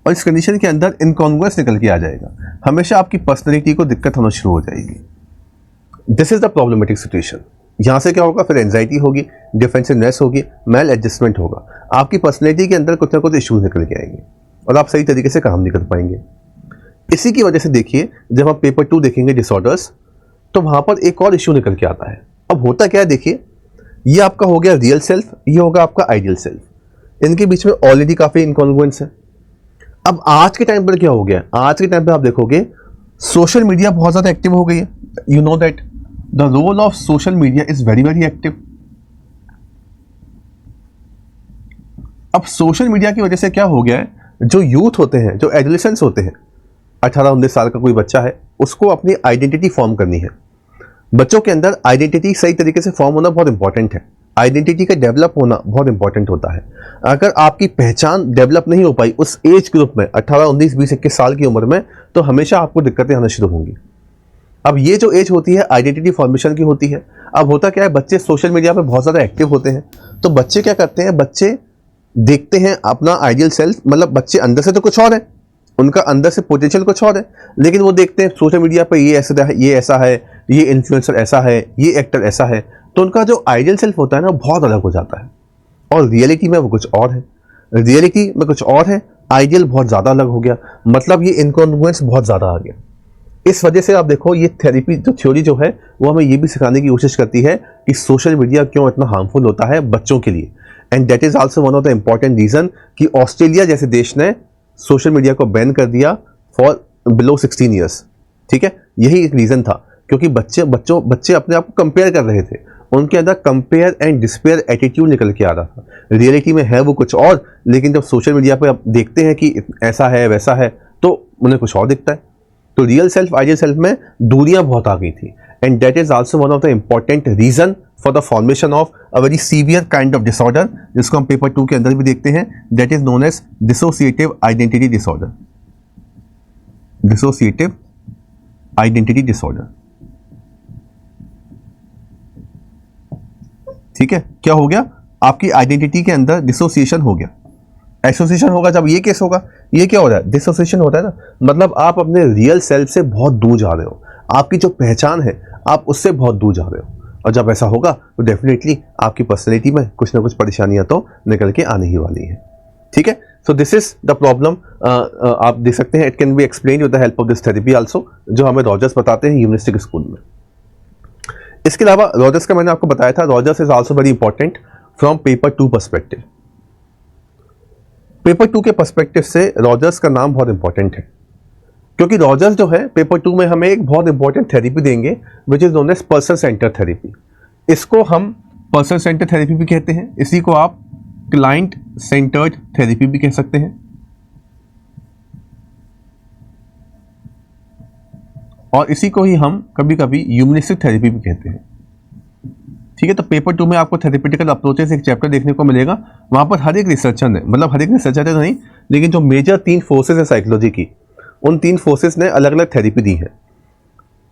और इस कंडीशन के अंदर इनकॉन्ग्रुएंस निकल के आ जाएगा। हमेशा आपकी पर्सनैलिटी को दिक्कत होना शुरू हो जाएगी। This is the problematic situation. यहां से क्या होगा, फिर एंजाइटी होगी, डिफेंसिवनेस होगी, मैल एडजस्टमेंट होगा, आपकी पर्सनैलिटी के अंदर कुछ ना कुछ इश्यूज निकल के आएंगे और आप सही तरीके से काम नहीं कर पाएंगे। इसी की वजह से देखिए, जब आप पेपर 2 देखेंगे डिसऑर्डर्स, तो वहां पर एक और इश्यू निकल के आता है। अब होता क्या है, देखिए ये आपका हो गया रियल सेल्फ, ये होगा आपका आइडियल सेल्फ। इनके बीच में ऑलरेडी काफी इनकॉन्ग्रुएंस है। अब आज के टाइम पर क्या हो गया, आज के टाइम पे आप देखोगे सोशल मीडिया बहुत ज्यादा एक्टिव हो गई है। You know that the role of social media is very very active. अब सोशल मीडिया की वजह से क्या हो गया है, जो यूथ होते हैं, जो एडोलेसेंट्स होते हैं, 18-19 साल का कोई बच्चा है, उसको अपनी आइडेंटिटी फॉर्म करनी है। बच्चों के अंदर आइडेंटिटी सही तरीके से फॉर्म होना बहुत इंपॉर्टेंट है। आइडेंटिटी का डेवलप होना बहुत इंपॉर्टेंट होता है। अगर आपकी पहचान डेवलप नहीं हो पाई उस एज ग्रुप में, 18, 19, 20, 21 साल की उम्र में, तो हमेशा आपको दिक्कतें आना शुरू होंगी। अब ये जो एज होती है आइडेंटिटी फॉर्मेशन की होती है। अब होता क्या है, बच्चे सोशल मीडिया पे बहुत ज़्यादा एक्टिव होते हैं, तो बच्चे क्या करते हैं, बच्चे देखते हैं अपना आइडियल सेल्फ, मतलब बच्चे अंदर से तो कुछ और है, उनका अंदर से पोटेंशियल कुछ और है, लेकिन वो देखते हैं सोशल मीडिया पे ये ऐसा है, ये इन्फ्लुएंसर ऐसा है, ये एक्टर ऐसा है, तो उनका जो आइडियल सेल्फ होता है ना बहुत अलग हो जाता है, और रियलिटी में वो कुछ और है। रियलिटी में कुछ और है, आइडियल बहुत ज़्यादा अलग हो गया, मतलब ये इनकॉन्ग्रुएंस बहुत ज़्यादा आ गया। इस वजह से आप देखो ये थेरेपी जो थ्योरी जो है वो हमें ये भी सिखाने की कोशिश करती है कि सोशल मीडिया क्यों इतना हार्मफुल होता है बच्चों के लिए। And that is also one of the important reason कि ऑस्ट्रेलिया जैसे देश ने सोशल मीडिया को बैन कर दिया फॉर बिलो 16 ईयर्स। ठीक है, यही एक रीजन था, क्योंकि बच्चे अपने आप को कंपेयर कर रहे थे, उनके अंदर कंपेयर एंड डिस्पेयर एटीट्यूड निकल के आ रहा था। रियलिटी में है वो कुछ और, लेकिन जब सोशल मीडिया पे आप देखते हैं कि ऐसा है वैसा है, तो उन्हें कुछ और दिखता है। तो रियल सेल्फ आइडियल सेल्फ में दूरियां बहुत आ गई थी, and that is also one of the important reason for the formation of a very severe kind of disorder, जिसको हम पेपर 2 के अंदर भी देखते हैं, that is known as dissociative identity disorder. Dissociative identity disorder. ठीक है, क्या हो गया, आपकी आइडेंटिटी के अंदर डिसोसिएशन हो गया। एसोसिएशन होगा जब ये केस होगा, ये क्या हो रहा है, डिसोसिएशन होता है ना, मतलब आप अपने रियल सेल्फ से बहुत दूर जा रहे हो, आपकी जो पहचान है आप उससे बहुत दूर जा रहे हो, और जब ऐसा होगा तो डेफिनेटली आपकी पर्सनैलिटी में कुछ ना कुछ परेशानियां तो निकल के आने ही वाली हैं। ठीक है, so this is the problem. आप देख सकते हैं, it can be explain with the help of this therapy also, जो हमें रॉजर्स बताते हैं ह्यूमनिस्टिक स्कूल में। इसके अलावा रॉजर्स का मैंने आपको बताया था, Rogers is also very important from paper 2 perspective. Paper 2 के पर्सपेक्टिव से रॉजर्स का नाम बहुत इंपॉर्टेंट है, क्योंकि रॉजर्स जो है पेपर 2 में हमें एक बहुत इंपॉर्टेंट थेरेपी देंगे which is known as person center therapy. इसको हम पर्सन सेंटर थेरेपी भी कहते हैं, इसी को आप क्लाइंट सेंटर्ड थेरेपी भी कह सकते हैं, और इसी को ही हम कभी कभी ह्यूमनिस्टिक थेरेपी भी कहते हैं। ठीक है, तो पेपर 2 में आपको थेरेपेटिकल अप्रोचेस एक चैप्टर देखने को मिलेगा। वहां पर हर एक रिसर्चर ने, मतलब हर एक रिसर्चर तो नहीं, लेकिन जो मेजर 3 फोर्सेस है साइकोलॉजी की, उन 3 फोर्सेस ने अलग अलग थेरेपी दी है।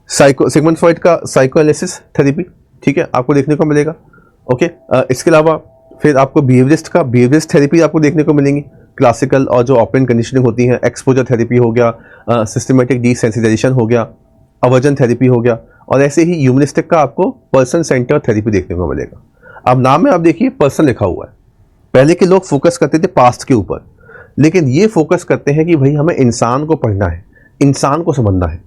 सिगमंड फ्रॉइड का साइको एनालिसिस थेरेपी, ठीक है, आपको देखने को मिलेगा। ओके, इसके अलावा फिर आपको बिहेवियरिस्ट थेरेपी आपको देखने को मिलेंगी, क्लासिकल और जो ऑपरेंट कंडीशनिंग होती है, एक्सपोजर थेरेपी हो गया, सिस्टमेटिक डिसेंसिटाइजेशन हो गया, अवर्जन थेरेपी हो गया, और ऐसे ही ह्यूमनिस्टिक का आपको पर्सन सेंटर थेरेपी देखने को मिलेगा। अब नाम में आप देखिए पर्सन लिखा हुआ है। पहले के लोग फोकस करते थे पास्ट के ऊपर, लेकिन ये फोकस करते हैं कि भाई हमें इंसान को पढ़ना है, इंसान को समझना है,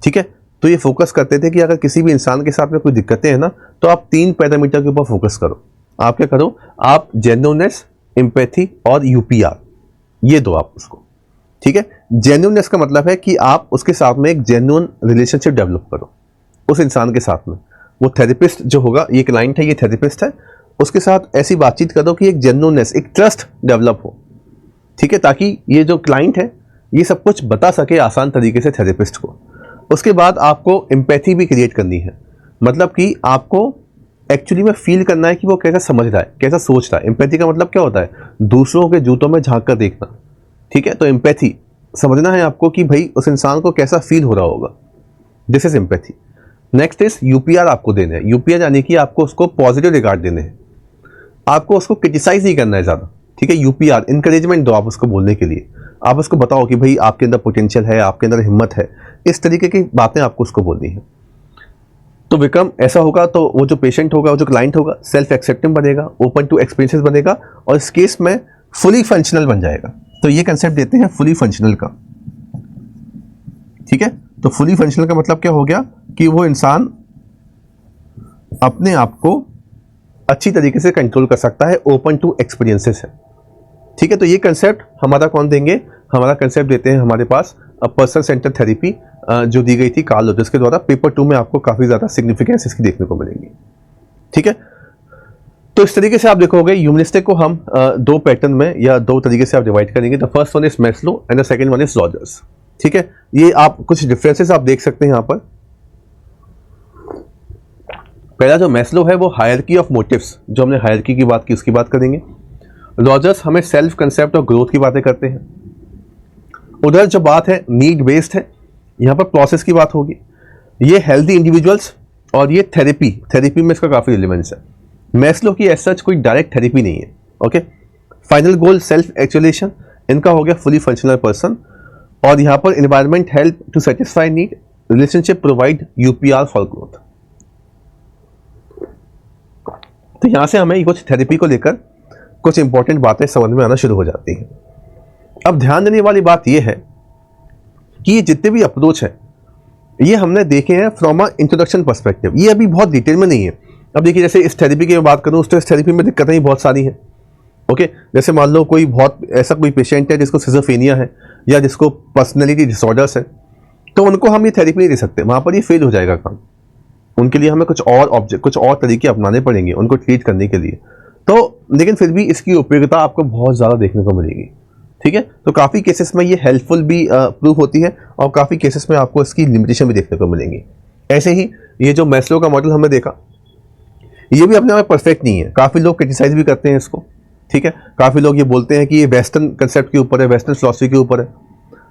ठीक है। तो ये फोकस करते थे कि अगर किसी भी इंसान के साथ में कोई दिक्कतें हैं ना, तो आप 3 पैरामीटर के ऊपर फोकस करो। आप क्या करो, आप जेन्युइननेस, एम्पैथी और यूपीआर, ये दो आप उसको, ठीक है। जेन्युइननेस का मतलब है कि आप उसके साथ में एक जेन्युइन रिलेशनशिप डेवलप करो उस इंसान के साथ में। वो थेरेपिस्ट जो होगा, ये क्लाइंट है, ये थेरेपिस्ट है, उसके साथ ऐसी बातचीत करो कि एक जेन्युइननेस, एक ट्रस्ट डेवलप हो, ठीक है, ताकि ये जो क्लाइंट है ये सब कुछ बता सके आसान तरीके से थेरेपिस्ट को। उसके बाद आपको एम्पैथी भी क्रिएट करनी है, मतलब कि आपको एक्चुअली में फील करना है कि वो कैसा समझ रहा है, कैसा सोच रहा है। एम्पैथी का मतलब क्या होता है, दूसरों के जूतों में झांक कर देखना, ठीक है। तो एम्पैथी समझना है आपको कि भाई उस इंसान को कैसा फील हो रहा होगा, this is empathy. Next is UPR आपको देना है। यूपीआर यानी कि आपको उसको पॉजिटिव रिगार्ड देने हैं, आपको उसको क्रिटिसाइज नहीं करना है ज़्यादा, ठीक है। यूपीआर इंकरेजमेंट दो आप उसको बोलने के लिए, आप उसको बताओ कि भाई आपके अंदर पोटेंशियल है, आपके अंदर हिम्मत है, इस तरीके की बातें आपको उसको बोलनी है। तो विक्रम ऐसा होगा तो वो जो पेशेंट होगा, वो जो क्लाइंट होगा, सेल्फ एक्सेप्टिंग बनेगा, ओपन टू एक्सपीरियंसेस बनेगा, और इस केस में फुली फंक्शनल बन जाएगा। तो ये कंसेप्ट देते हैं फुली फंक्शनल का, ठीक है। तो फुली फंक्शनल का मतलब क्या हो गया कि वो इंसान अपने आप को अच्छी तरीके से कंट्रोल कर सकता है, ओपन टू एक्सपीरियंसेस है, ठीक है। तो ये कंसेप्ट हमारा कौन देंगे, हमारा कंसेप्ट देते हैं हमारे पास पर्सन सेंटर थेरेपी, जो दी गई थी कार्ल रोजर्स के द्वारा। पेपर 2 में आपको काफ़ी ज़्यादा सिग्निफिकेंस इसकी देखने को मिलेंगी, ठीक है। तो इस तरीके से आप देखोगे ह्यूमनिस्टिक को हम 2 पैटर्न में या 2 तरीके से आप डिवाइड करेंगे। The first one is Maslow and the second one is Rogers, ठीक है। ये आप कुछ डिफरेंसेस आप देख सकते हैं यहाँ पर। पहला जो मैस्लो है वो हायरार्की ऑफ मोटिव्स, जो हमने हायरार्की की बात की उसकी बात करेंगे। रोजर्स हमें सेल्फ कंसेप्ट और ग्रोथ की बातें करते हैं। उधर जो बात है नीड बेस्ड है, यहाँ पर प्रोसेस की बात होगी। ये हेल्दी इंडिविजुअल्स और ये थेरेपी में इसका काफ़ी रिलेवेंस है। मैस्लो की एज सच कोई डायरेक्ट थेरेपी नहीं है, okay. Final goal self actualization, इनका हो गया फुली फंक्शनल पर्सन। और यहाँ पर environment help to satisfy need, relationship provide UPR for growth. तो यहाँ से हमें कुछ थेरेपी को लेकर कुछ इंपॉर्टेंट बातें समझ में आना शुरू हो जाती हैं। अब ध्यान देने वाली बात यह है कि ये जितने भी अप्रोच है ये हमने देखे हैं फ्रॉम अ इंट्रोडक्शन पर्सपेक्टिव, ये अभी बहुत डिटेल में नहीं है। अब देखिए जैसे इस थेरेपी की मैं बात करूँ तो इस थेरेपी में दिक्कतें ही बहुत सारी हैं, ओके। जैसे मान लो कोई बहुत ऐसा कोई पेशेंट है जिसको सिजोफ्रेनिया है या जिसको पर्सनैलिटी डिसऑर्डर्स है, तो उनको हम ये थेरेपी नहीं दे सकते, वहाँ पर ये फेल हो जाएगा काम। उनके लिए हमें कुछ और तरीके अपनाने पड़ेंगे उनको ट्रीट करने के लिए। तो लेकिन फिर भी इसकी उपयोगिता आपको बहुत ज़्यादा देखने को मिलेगी, ठीक है। तो काफ़ी केसेस में ये हेल्पफुल भी प्रूव होती है और काफ़ी केसेस में आपको इसकी लिमिटेशन भी देखने को मिलेंगी। ऐसे ही ये जो मैस्लो का मॉडल हमने देखा, ये भी अपने आप में परफेक्ट नहीं है, काफ़ी लोग क्रिटिसाइज भी करते हैं इसको, ठीक है। काफ़ी लोग ये बोलते हैं कि ये वेस्टर्न कंसेप्ट के ऊपर है, वेस्टर्न फिलॉसफी के ऊपर है,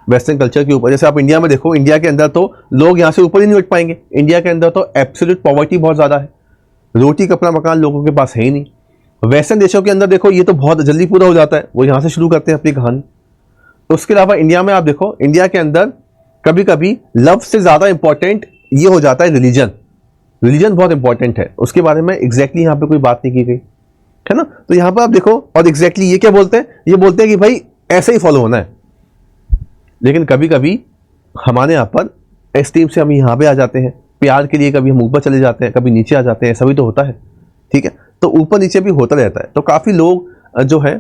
वेस्टर्न कल्चर के ऊपर। जैसे आप इंडिया में देखो, इंडिया के अंदर तो लोग यहाँ से ऊपर ही नहीं उठ पाएंगे। इंडिया के अंदर तो एब्सोल्यूट पॉवर्टी बहुत ज़्यादा है, रोटी कपड़ा मकान लोगों के पास है ही नहीं। वेस्टर्न देशों के अंदर देखो ये तो बहुत जल्दी पूरा हो जाता है, वो यहाँ से शुरू करते हैं अपनी कहानी। उसके अलावा इंडिया में आप देखो, इंडिया के अंदर कभी कभी लव से ज़्यादा इंपॉर्टेंट ये हो जाता है रिलीजन बहुत इंपॉर्टेंट है, उसके बारे में एग्जैक्टली यहाँ पे कोई बात नहीं की गई है ना। तो यहाँ पर आप देखो, और एग्जैक्टली ये क्या बोलते हैं, ये बोलते हैं कि भाई ऐसे ही फॉलो होना है। लेकिन कभी कभी हमारे यहाँ पर एस्टीम से हम यहाँ पे आ जाते हैं, प्यार के लिए कभी हम ऊपर चले जाते हैं, कभी नीचे आ जाते हैं, ऐसा भी तो होता है, ठीक है। तो ऊपर नीचे भी होता रहता है। तो काफ़ी लोग जो है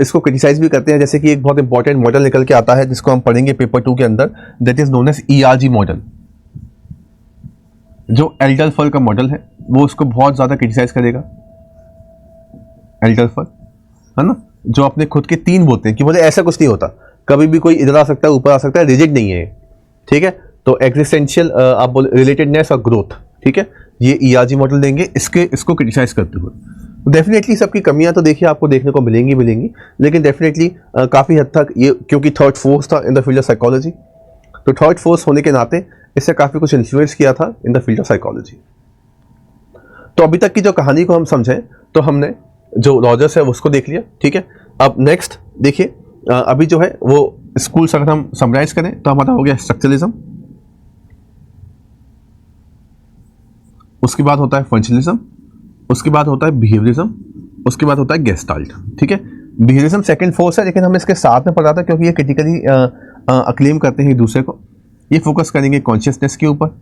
इसको क्रिटिसाइज भी करते हैं। जैसे कि एक बहुत इंपॉर्टेंट मॉडल निकल के आता है जिसको हम पढ़ेंगे पेपर 2 के अंदर, that is known as ERG model. जो एल्डरफल का मॉडल है वो उसको बहुत ज़्यादा क्रिटिसाइज करेगा। एल्डरफल है ना, जो अपने खुद के 3 बोलते हैं कि बोले ऐसा कुछ नहीं होता, कभी भी कोई इधर आ सकता है, ऊपर आ सकता है, रिजिड नहीं है, ठीक है। तो एग्जिस्टेंशियल आप बोले रिलेटेडनेस और ग्रोथ, ठीक है, ये ERG मॉडल देंगे इसको क्रिटिसाइज करते हुए। डेफिनेटली सबकी कमियां तो देखिए आपको देखने को मिलेंगी, लेकिन डेफिनेटली काफ़ी हद तक ये, क्योंकि थर्ड फोर्स था in the field of psychology, तो थर्ड फोर्स होने के नाते इससे काफ़ी कुछ इन्फ्लुएंस किया था in the field of psychology. तो अभी तक की जो कहानी को हम समझें तो हमने जो रॉजर्स है उसको देख लिया, ठीक है। अब नेक्स्ट देखिए, अभी जो है वो स्कूल्स अगर हम समराइज करें तो हमारा हो गया स्ट्रक्चरलिज्म, उसके बाद होता है फंक्शनलिज्म, उसके बाद होता है बिहेवियरिज्म, उसके बाद होता है गेस्टाल्ट, ठीक है। बिहेवियरिज्म सेकंड फोर्स है, लेकिन हमने इसके साथ में पढ़ा था क्योंकि ये क्रिटिकली अक्लेम करते हैं एक दूसरे को। ये फोकस करेंगे कॉन्शियसनेस के ऊपर,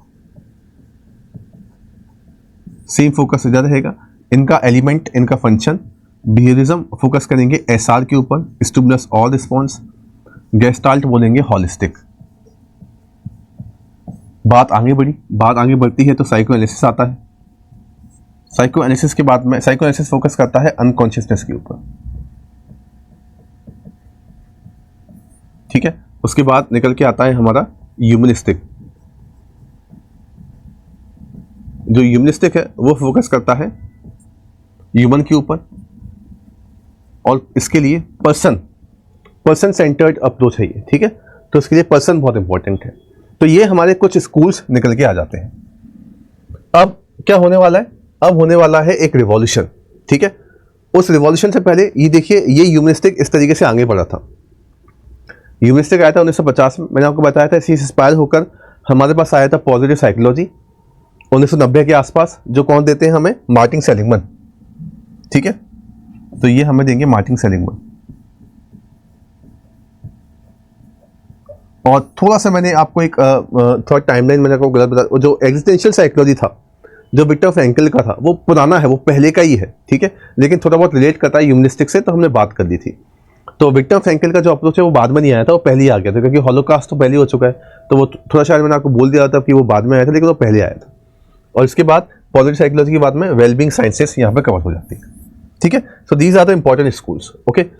सेम फोकस इधर रहेगा। इनका एलिमेंट, इनका फंक्शन। बिहेवियरिज्म फोकस करेंगे एसआर के ऊपर, स्टिमुलस और रिस्पॉन्स। गेस्टाल्ट बोलेंगे हॉलिस्टिक। बात आगे बढ़ती है तो साइको एनालिसिस आता है। साइको एनालिसिस के बाद में साइको एनालिसिस फोकस करता है अनकॉन्शियसनेस के ऊपर, ठीक है। उसके बाद निकल के आता है हमारा ह्यूमनिस्टिक। जो ह्यूमनिस्टिक है वो फोकस करता है ह्यूमन के ऊपर, और इसके लिए पर्सन सेंटर्ड अप्रोच है ये, ठीक है। तो इसके लिए पर्सन बहुत इंपॉर्टेंट है। तो ये हमारे कुछ स्कूल्स निकल के आ जाते हैं। अब क्या होने वाला है? अब होने वाला है एक रिवॉल्यूशन, ठीक है। उस रिवॉल्यूशन से पहले ये देखिए, ये ह्यूमनिस्टिक इस तरीके से आगे बढ़ा था। ह्यूमनिस्टिक आया था 1950 में, मैंने आपको बताया था। इसी इंस्पायर होकर हमारे पास आया था पॉजिटिव साइकोलॉजी 1990 के आसपास, जो कौन देते हैं हमें? मार्टिन सेलिगमन, ठीक है। तो ये हमें देंगे मार्टिन सेलिगमन। और थोड़ा सा मैंने आपको एक थोड़ा टाइमलाइन मैंने आपको गलत बता, जो एग्जिस्टेंशियल साइकोलॉजी था जो विक्टर फ्रैंकल का था, वो पुराना है, वो पहले का ही है, ठीक है। लेकिन थोड़ा बहुत रिलेट करता है ह्यूमनिस्टिक से, तो हमने बात कर दी थी। तो विक्टर फ्रैंकल का जो अप्रोच है वो बाद में नहीं आया था, वो पहले ही आ गया था, क्योंकि हॉलोकास्ट तो पहले हो चुका है। तो वो थोड़ा शायद मैंने आपको बोल दिया था कि वो बाद में आया था, लेकिन वो पहले आया था। और इसके बाद पॉजिटिव साइकोलॉजी के बाद में वेलबींग साइंसेस यहाँ पे कवर हो जाती है, ठीक है। So these are the important schools, okay.